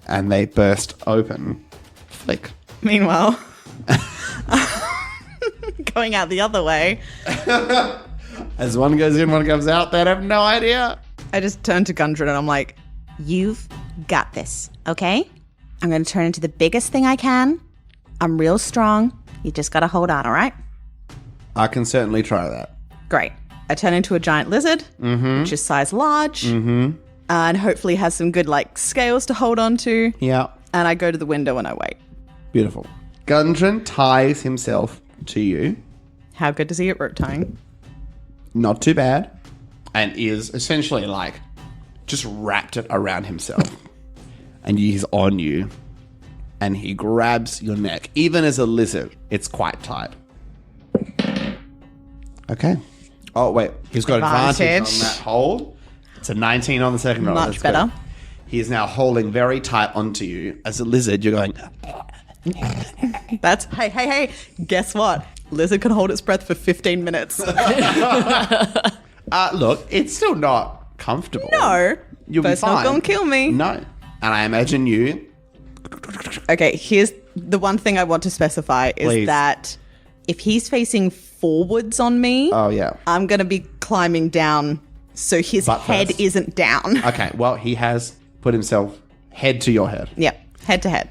And they burst open. Flick. Meanwhile, going out the other way, As one goes in, one comes out, they have no idea. I just turn to Gundren and I'm like, you've got this, okay? I'm going to turn into the biggest thing I can. I'm real strong. You just got to hold on, all right? I can certainly try that. Great. I turn into a giant lizard, which is size large, and hopefully has some good, like, scales to hold on to. Yeah. And I go to the window and I wait. Beautiful. Gundren ties himself to you. How good does he at rope tying? Not too bad. And is essentially like just wrapped it around himself. And he's on you. And he grabs your neck. Even as a lizard, it's quite tight. Okay. Oh, wait. He's got advantage Advantage. on that hold. It's a 19 on the second roll. Much That's better. good. He is now holding very tight onto you. As a lizard, you're going... That's, hey, guess what? Lizard can hold its breath for 15 minutes. Look, it's still not comfortable. No, You'll but be it's fine. not going to kill me. No. And I imagine you... Okay, here's the one thing I want to specify is Please. that if he's facing forwards on me, Oh, yeah. I'm going to be climbing down so his Butt head first. isn't down. Okay, well, he has put himself head to your head. Yep, head to head.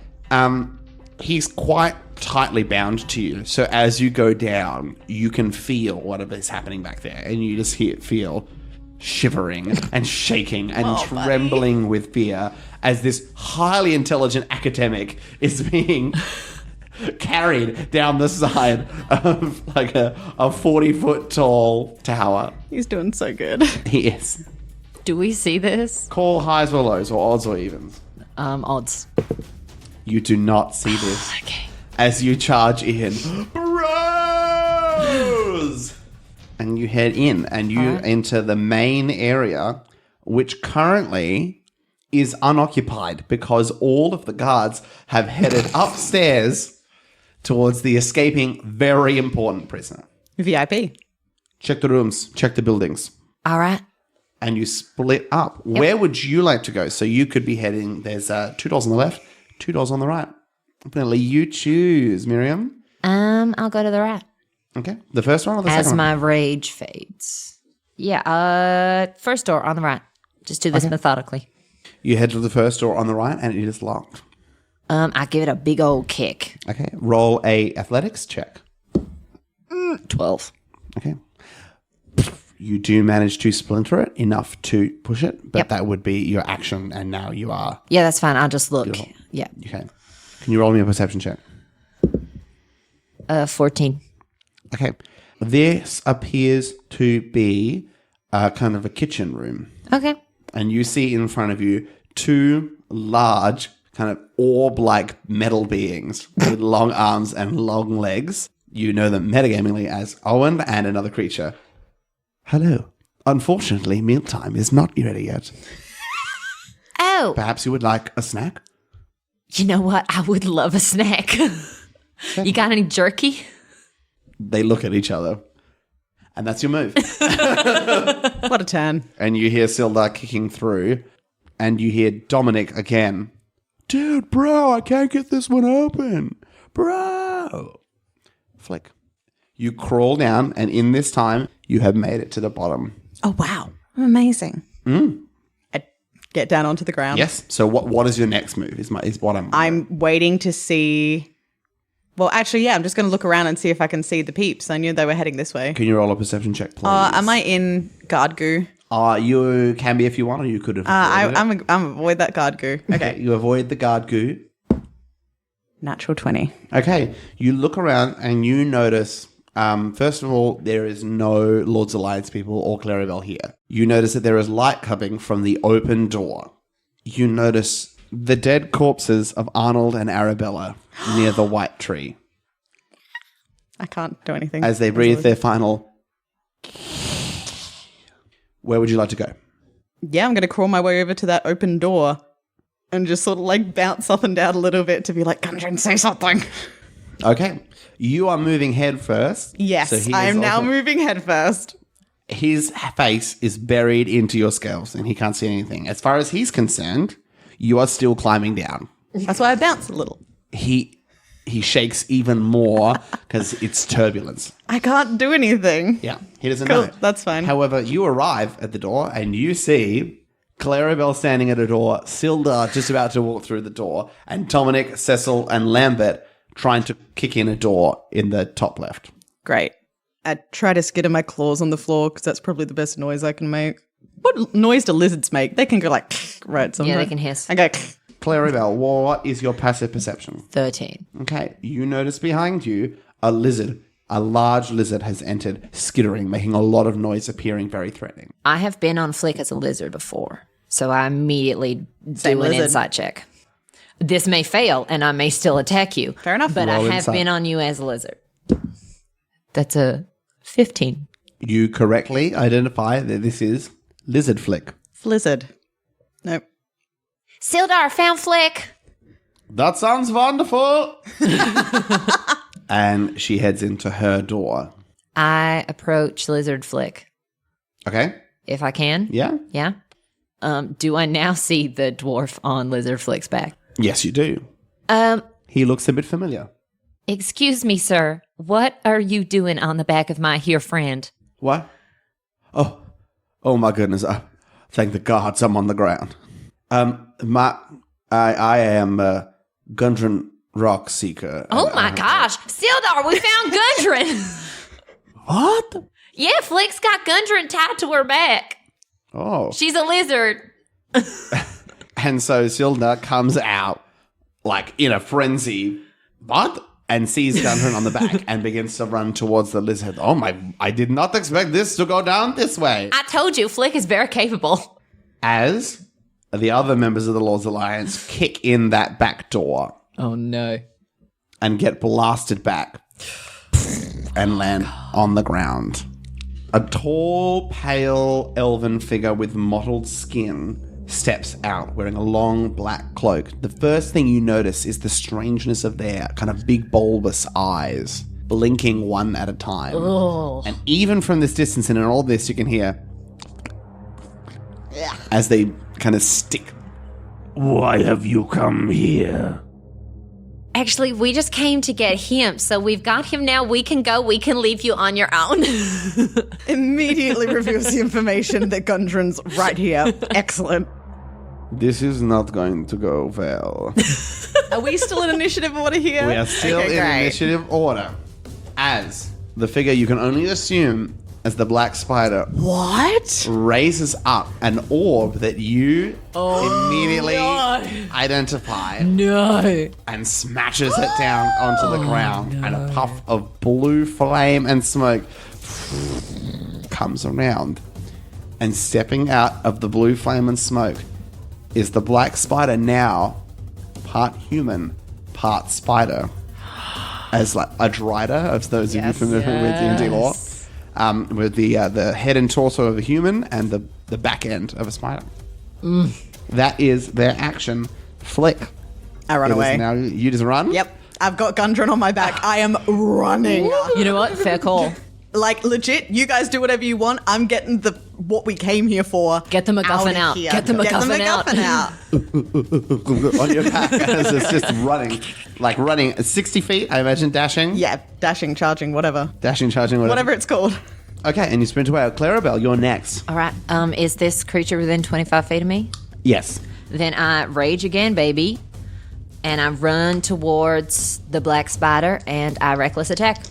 He's quite tightly bound to you. So as you go down, you can feel whatever's happening back there. And you just feel shivering and shaking and trembling with fear as this highly intelligent academic is being carried down the side of like a 40-foot tall tower. He's doing so good. He is. Do we see this? Call highs or lows or odds or evens. Odds. You do not see this. Okay. As you charge in, bros! And you head in and you enter the main area, which currently is unoccupied because all of the guards have headed upstairs towards the escaping very important prisoner. VIP. Check the rooms, check the buildings. All right. And you split up. Where would you like to go? So you could be heading, there's 2 doors on the left, 2 doors on the right. Definitely you choose, Miriam. I'll go to the right. Okay. The first one or the As second my one? rage fades. Yeah, first door on the right. Just do this methodically. You head to the first door on the right and it is locked. I give it a big old kick. Okay. Roll a athletics check. 12. Okay. You do manage to splinter it enough to push it, but that would be your action and now you are... Yeah, that's fine. I'll just look. Beautiful. Yeah. Okay. Can you roll me a perception check? 14. Okay. This appears to be kind of a kitchen room. Okay. And you see in front of you 2 large kind of orb-like metal beings with long arms and long legs. You know them metagamingly as Owen and another creature. Hello. Unfortunately, mealtime is not ready yet. Oh, Perhaps you would like a snack? you know what? I would love a snack. You got any jerky? They look at each other. And that's your move. What a turn. And you hear Sildar kicking through. And you hear Dominic again. Dude, bro, I can't get this one open. Bro. Flick. You crawl down, and in this time, you have made it to the bottom. Oh, wow. Amazing. I get down onto the ground. Yes. So what is your next move? Is what I'm waiting to see. Well, actually, yeah, I'm just going to look around and see if I can see the peeps. I knew they were heading this way. Can you roll a perception check, please? Am I in guard goo? You can be if you want, or you could have. I'm avoid that guard goo. Okay. You avoid the guard goo. Natural 20. Okay. You look around and you notice, first of all, there is no Lord's Alliance people or Clarrybelle here. You notice that there is light coming from the open door. You notice the dead corpses of Arnold and Arabella near the white tree. I can't do anything. As they breathe their final. Where would you like to go? Yeah, I'm going to crawl my way over to that open door and just sort of like bounce up and down a little bit to be like, Gundren, say something. Okay. You are moving head first. Yes, So he I is am now also- moving head first. His face is buried into your scales and he can't see anything. As far as he's concerned, you are still climbing down. That's why I bounce a little. He shakes even more because it's turbulence. I can't do anything. Yeah, he doesn't Cool, know. that's fine. However, you arrive at the door and you see Clarrybelle standing at a door, Sildar just about to walk through the door, and Dominic, Cecil, and Lambert trying to kick in a door in the top left. Great. I try to skitter my claws on the floor because that's probably the best noise I can make. What noise do lizards make? They can go like, right? Somewhere. Yeah, they can hiss. I go, Clarrybelle, what is your passive perception? 13. Okay, you notice behind you a lizard. A large lizard has entered, skittering, making a lot of noise, appearing very threatening. I have been on Flick as a lizard before, so I immediately Same do an lizard. insight check. This may fail, and I may still attack you. Fair enough. But Roll I have insight. been on you as a lizard. That's a 15. You correctly identify that this is Lizard Flick. Flizzard. Nope. Sildar, found Flick. That sounds wonderful. And she heads into her door. I approach Lizard Flick, Okay? if I can. Yeah? Yeah. Do I now see the dwarf on Lizard Flick's back? Yes, you do. Um, He looks a bit familiar. excuse me, sir. What are you doing on the back of my here friend? What? Oh my goodness. Thank the gods I'm on the ground. I am Gundren Rock Seeker. Oh my gosh, Sildar, we found Gundren. What? Yeah, Flick's got Gundren tied to her back. Oh. She's a lizard. And so Sildar comes out like in a frenzy. What? And sees Gundren on the back and begins to run towards the lizard. Oh my, I did not expect this to go down this way. I told you, Flick is very capable. As the other members of the Lord's Alliance kick in that back door Oh no. and get blasted back and land on the ground. A tall, pale, elven figure with mottled skin steps out wearing a long black cloak. The first thing you notice is the strangeness of their kind of big bulbous eyes, blinking one at a time. Oh. And even from this distance and in all this, you can hear as they kind of stick. Why have you come here? Actually, we just came to get him, so we've got him now. We can go. We can leave you on your own. Immediately reveals the information that Gundren's right here. Excellent. This is not going to go well. Are we still in initiative order here? We are still Okay, in great. initiative order. As the figure you can only assume as the black spider What? raises up an orb that you immediately identify No. and smashes it down onto the ground, and a puff of blue flame and smoke comes around. And stepping out of the blue flame and smoke is the black spider, now part human, part spider. As like a drider, of those of you familiar with D&D lore. With the head and torso of a human and the back end of a spider. That is their action. Flick. I run It is away. now you just run? Yep. I've got Gundren on my back. I am running. You know what? Fair call. Like, legit, you guys do whatever you want. I'm getting what we came here for. Get the McGuffin out. Here. Get the McGuffin out. On your back as it's just running 60 feet, I imagine, dashing. Yeah, dashing, charging, whatever. Dashing, charging, Whatever it's called. Okay, and you sprint away. Clarrybelle, you're next. All right. Is this creature within 25 feet of me? Yes. Then I rage again, baby. And I run towards the black spider and I reckless attack.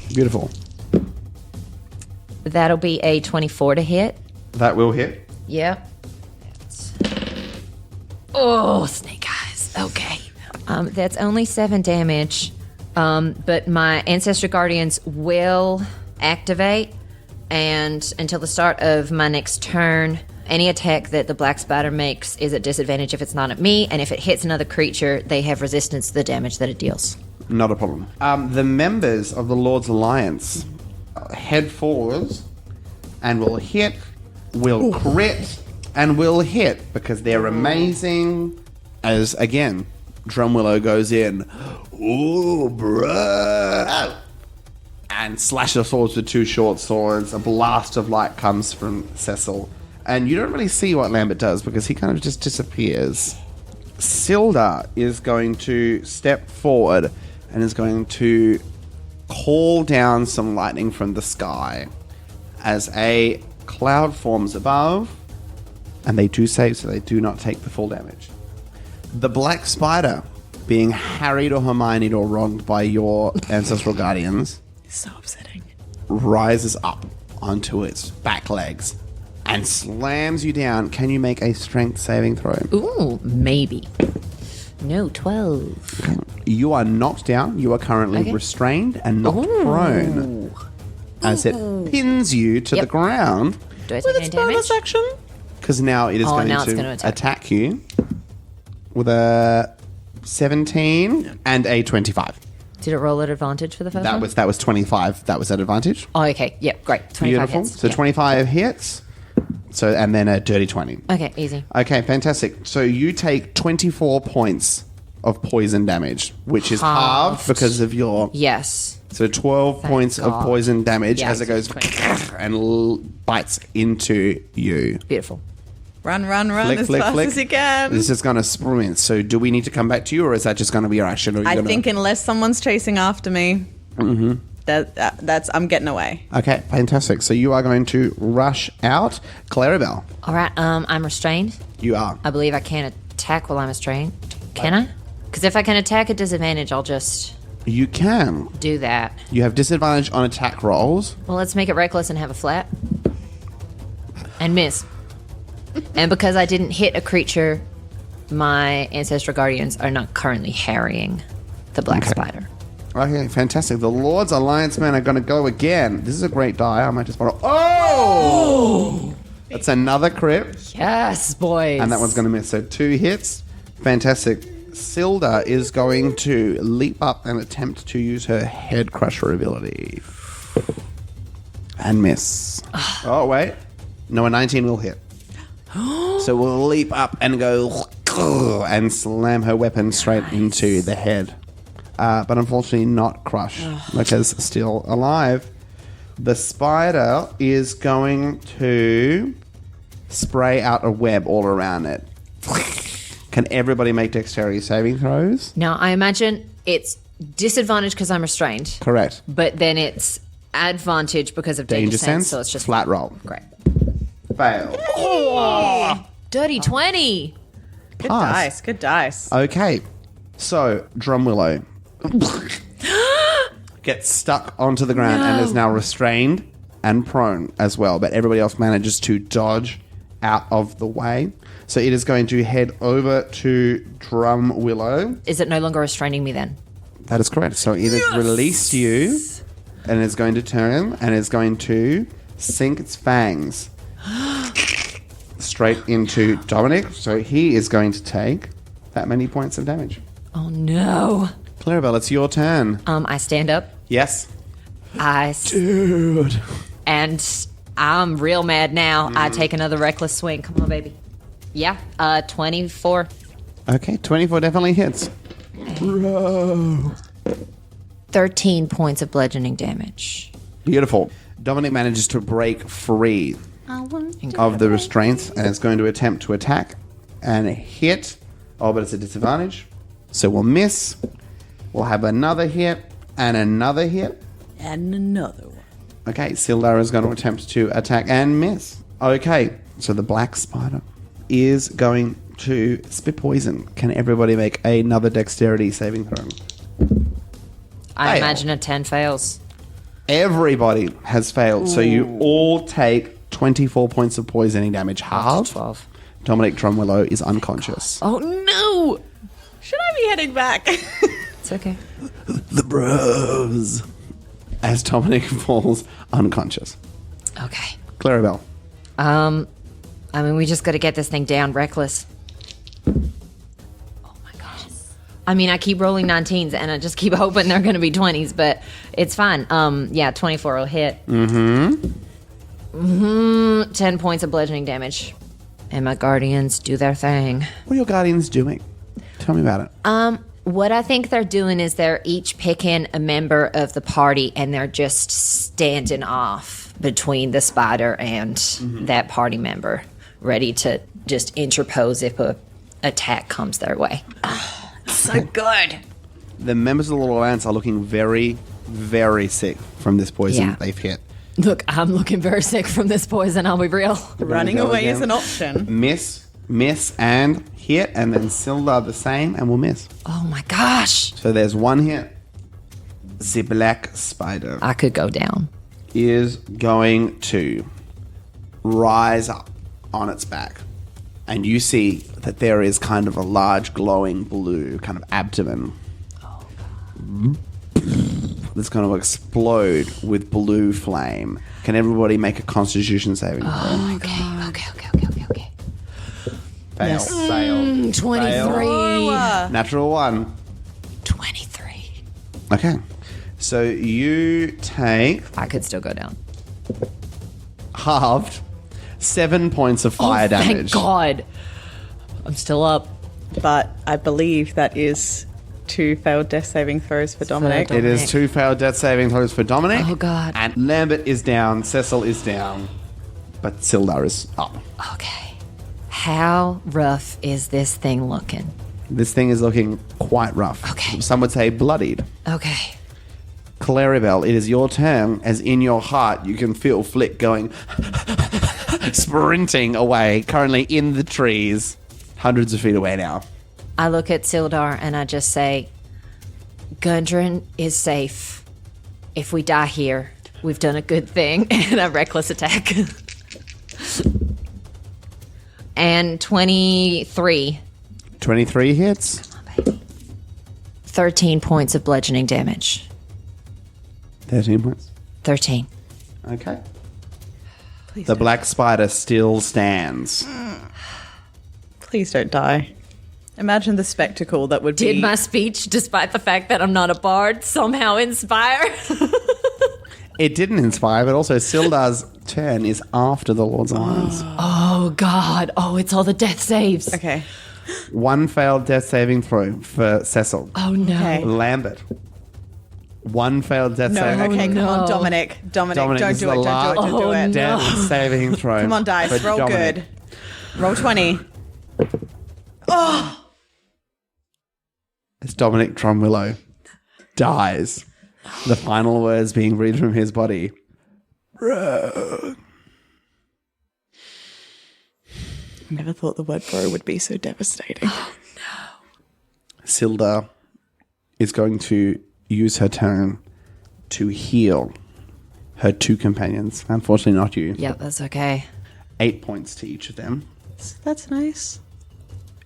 Beautiful. That'll be a 24 to hit. That will hit. Yep. Oh, snake eyes. Okay. That's only 7 damage. But my Ancestor Guardians will activate. And until the start of my next turn, any attack that the black spider makes is at disadvantage if it's not at me. And if it hits another creature, they have resistance to the damage that it deals. Not a problem. The members of the Lord's Alliance head forwards and will hit, will crit, and will hit because they're amazing. As, again, Drumwillow goes in. Ooh, bruh. And slash the swords with 2 short swords. A blast of light comes from Cecil. And you don't really see what Lambert does because he kind of just disappears. Silda is going to step forward and is going to call down some lightning from the sky as a cloud forms above. And they do save, so they do not take the full damage. The black spider, being harried or Hermioned or wronged by your ancestral guardians, So upsetting. rises up onto its back legs and slams you down. Can you make a strength saving throw? Ooh, maybe. No, 12. You are knocked down. You are currently Okay. restrained and knocked prone as it pins you to the ground. Do I take any damage? action? Because now it is Oh, going now it's to gonna attack you with a 17 and a 25. Did it roll at advantage for the first That one? was 25. That was at advantage. Oh, okay. Yep, great. 25 Beautiful. hits. So Yeah. 25 hits. So and then a dirty 20. Okay, easy. Okay, fantastic. So you take 24 points of poison damage, which is halved because of your... Yes. So 12 points of God. poison damage Yeah, as it goes it's and bites into you. Beautiful. Run Flick, as flick, fast flick. as you can. This is going to sprint. So do we need to come back to you, or is that just going to be your action? Or are you I gonna... think unless someone's chasing after me, that's I'm getting away. Okay, fantastic. So you are going to rush out. Clarrybelle, All right, I'm restrained. you are. I believe I can't attack while I'm restrained. Can I? Because if I can attack at disadvantage, I'll just You can. do that. You have disadvantage on attack rolls. Well, let's make it reckless and have a flat. And miss. And because I didn't hit a creature, my Ancestral Guardians are not currently harrying the black spider. Okay, fantastic. The Lord's Alliance men are going to go again. This is a great die. I might just want to... Oh! That's another crit. Yes, boys. And that one's going to miss. So 2 hits. Fantastic. Silda is going to leap up and attempt to use her head crusher ability. And miss. Oh, wait. No, a 19 will hit. So we'll leap up and go and slam her weapon straight into the head. But unfortunately not crush because still alive. The spider is going to spray out a web all around it. Can everybody make dexterity saving throws? Now, I imagine it's disadvantage because I'm restrained, Correct. but then it's advantage because of danger sense, so it's just flat roll. great. Fail. Dirty 20. Good Pass. dice. Good dice. Okay, so Drumwillow gets stuck onto the ground and is now restrained and prone as well, but everybody else manages to dodge out of the way. So it is going to head over to Drumwillow. Is it no longer restraining me then? That is correct. So it has released you and is going to turn and is going to sink its fangs straight into Dominic. So he is going to take that many points of damage. Oh no. Clarrybelle, it's your turn. I stand up. Yes. Dude. And I'm real mad now. I take another reckless swing. Come on, baby. Yeah, 24. Okay, 24 definitely hits. 13 points of bludgeoning damage. Beautiful. Dominic manages to break free of the restraints and is going to attempt to attack and hit. Oh, but it's a disadvantage. So we'll miss. We'll have another hit and another hit. And another one. Okay, Sildar is going to attempt to attack and miss. Okay, so the black spider is going to spit poison. Can everybody make another dexterity saving throw? I Fail. imagine a 10 fails. Everybody has failed, so you all take 24 points of poisoning damage. Half. 12. Dominic Drumwillow is unconscious. Oh, no! Should I be heading back? It's okay. The bros. As Dominic falls unconscious. Okay. Clarrybelle. I mean, we just got to get this thing down reckless. Oh my gosh. I mean, I keep rolling 19s and I just keep hoping they're going to be 20s, but it's fine. Yeah, 24 will hit. 10 points of bludgeoning damage. And my guardians do their thing. What are your guardians doing? Tell me about it. What I think they're doing is they're each picking a member of the party and they're just standing off between the spider and that party member, ready to just interpose if a attack comes their way. So good. The members of the Little Ants are looking very, very sick from this poison Yeah. they've hit. Look, I'm looking very sick from this poison, I'll be real. Running go away again. is an option. Miss, and hit, and then Sildar the same, and we'll miss. Oh my gosh. So there's one hit. The black spider I could go down. is going to rise up on its back. And you see that there is kind of a large glowing blue kind of abdomen. That's going to explode with blue flame. Can everybody make a constitution saving throw? Okay. Fail. Fail. 23. Fail. Natural 1. 23. Okay. So you take I could still go down. halved 7 points of fire damage. Thank God. I'm still up. But I believe that is 2 failed death saving throws for Dominic. It is 2 failed death saving throws for Dominic. Oh, God. And Lambert is down, Cecil is down, but Sildar is up. Okay. How rough is this thing looking? This thing is looking quite rough. Okay. Some would say bloodied. Okay. Clarrybelle, it is your turn, as in your heart you can feel Flick going sprinting away, currently in the trees, hundreds of feet away now. I look at Sildar and I just say, Gundren is safe. If we die here, we've done a good thing. And a reckless attack. And 23. 23 hits. 13 points of bludgeoning damage. 13 points. 13. Okay. The black spider still stands. Please don't die. Imagine the spectacle that would be. Did my speech, despite the fact that I'm not a bard, somehow inspire? It didn't inspire, but also Sildar's turn is after the Lord's Alliance. Oh, God. Oh, it's all the death saves. Okay. 1 failed death saving throw for Cecil. Oh, no. Okay. Lambert. 1 failed death No, saving okay, come no. on, Dominic. Dominic, Dominic, don't this do is it, the don't do it, don't do last- it. death saving throw. Come on, dice, for roll Dominic. good. Roll 20. As Dominic Drumwillow dies, the final words being breathed from his body. Never thought the word bro would be so devastating. Sildar is going to use her turn to heal her 2 companions. Unfortunately, not you. Yep, that's okay. 8 points to each of them. That's nice.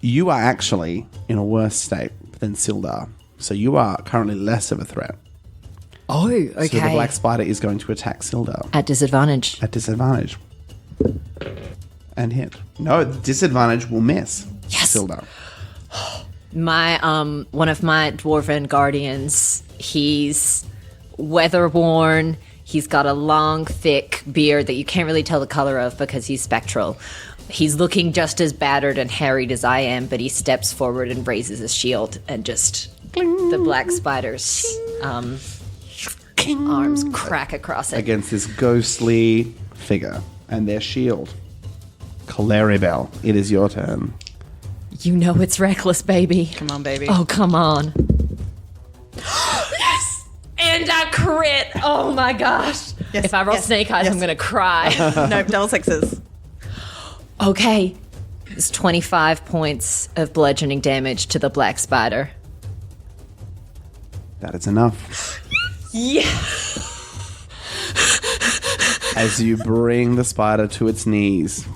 You are actually in a worse state than Sildar, so you are currently less of a threat. Oh, okay. So the black spider is going to attack Sildar At disadvantage. at disadvantage. And hit. No, disadvantage will miss. Yes. Sildar. My one of my dwarven guardians, he's weather worn. He's got a long, thick beard that you can't really tell the color of because he's spectral. He's looking just as battered and harried as I am, but he steps forward and raises his shield and just the black spiders arms crack across it. against this ghostly figure and their shield. Clarrybelle, it is your turn. You know it's reckless, baby. Come on, baby. Oh, come on. Yes! And I crit. Oh my gosh. Yes, If I roll yes, snake eyes, yes. I'm going to cry. Nope, double sixes. Okay. It's 25 points of bludgeoning damage to the black spider. That is enough. Yeah. As you bring the spider to its knees.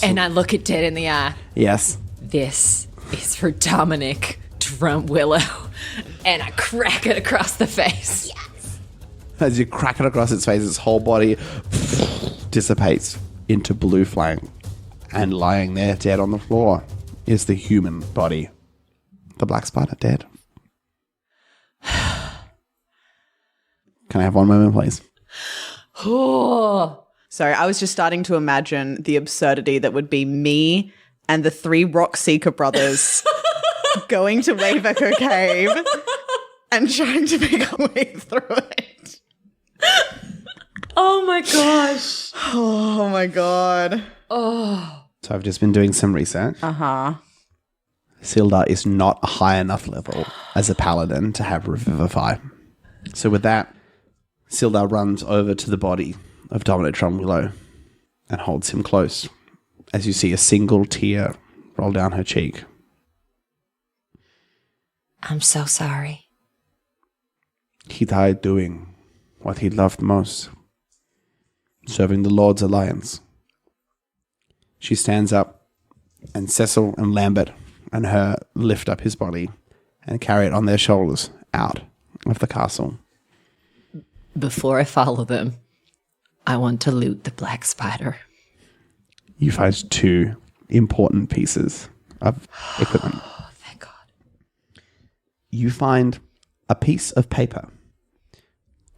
And I look it dead in the eye. Yes. This is for Dominic Drumpwillow. And I crack it across the face. As you crack it across its face, its whole body dissipates into blue flame. And lying there dead on the floor is the human body. The black spider dead. Can I have one moment, please? Oh. Sorry, I was just starting to imagine the absurdity that would be me and the 3 Rock Seeker brothers going to Wave Echo Cave and trying to make our way through it. Oh my gosh. Oh my god. Oh. So I've just been doing some research. Uh-huh. Sildar is not a high enough level as a paladin to have Revivify. So with that, Sildar runs over to the body of Dominic Drumwillow and holds him close as you see a single tear roll down her cheek. I'm so sorry. He died doing what he loved most, serving the Lord's Alliance. She stands up, and Cecil and Lambert and her lift up his body and carry it on their shoulders out of the castle. Before I follow them, I want to loot the black spider. You find 2 important pieces of equipment. Oh, thank God. You find a piece of paper.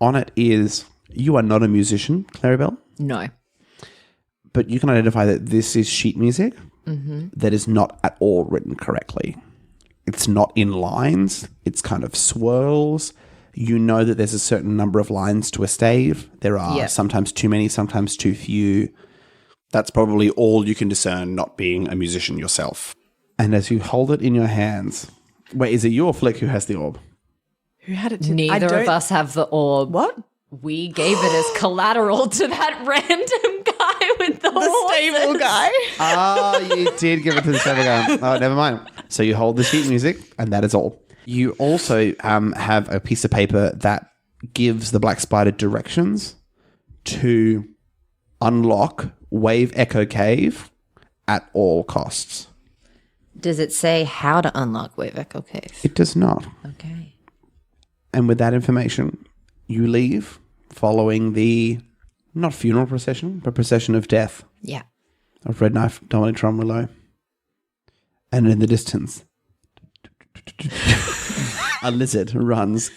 On it is, you are not a musician, Clarrybelle, No. but you can identify that this is sheet music that is not at all written correctly. It's not in lines. It's kind of swirls. You know that there's a certain number of lines to a stave. There are sometimes too many, sometimes too few. That's probably all you can discern, not being a musician yourself. And as you hold it in your hands, wait, is it you or Flick who has the orb? Who had it? Neither of us have the orb. What? We gave it as collateral to that random guy with the horses. Stable guy? Ah, you did give it to the stable guy. Oh, never mind. So you hold the sheet music, and that is all. You also have a piece of paper that gives the black spider directions to unlock Wave Echo Cave at all costs. Does it say how to unlock Wave Echo Cave? It does not. Okay. And with that information, you leave following the, not funeral procession, but procession of death Yeah. of Red Knife Dominic Drumwillow. And in the distance, a lizard runs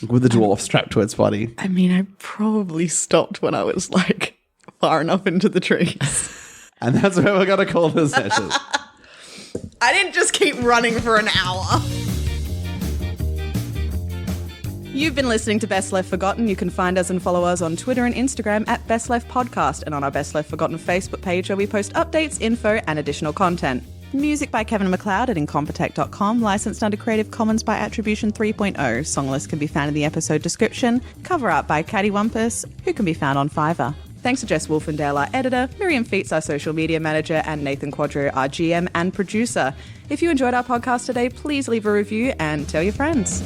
with a dwarf strapped to its body. I mean, I probably stopped when I was like far enough into the trees. And that's where we're going to call this session. I didn't just keep running for an hour. You've been listening to Best Left Forgotten. You can find us and follow us on Twitter and Instagram at Best Left Podcast and on our Best Left Forgotten Facebook page where we post updates, info, and additional content. Music by Kevin MacLeod at Incompetech.com, licensed under Creative Commons by Attribution 3.0. Song list can be found in the episode description. Cover art by Caddy Wumpus, who can be found on Fiverr. Thanks to Jess Wolfendale, our editor, Miriam Feats, our social media manager, and Nathan Quadro, our GM and producer. If you enjoyed our podcast today, please leave a review and tell your friends.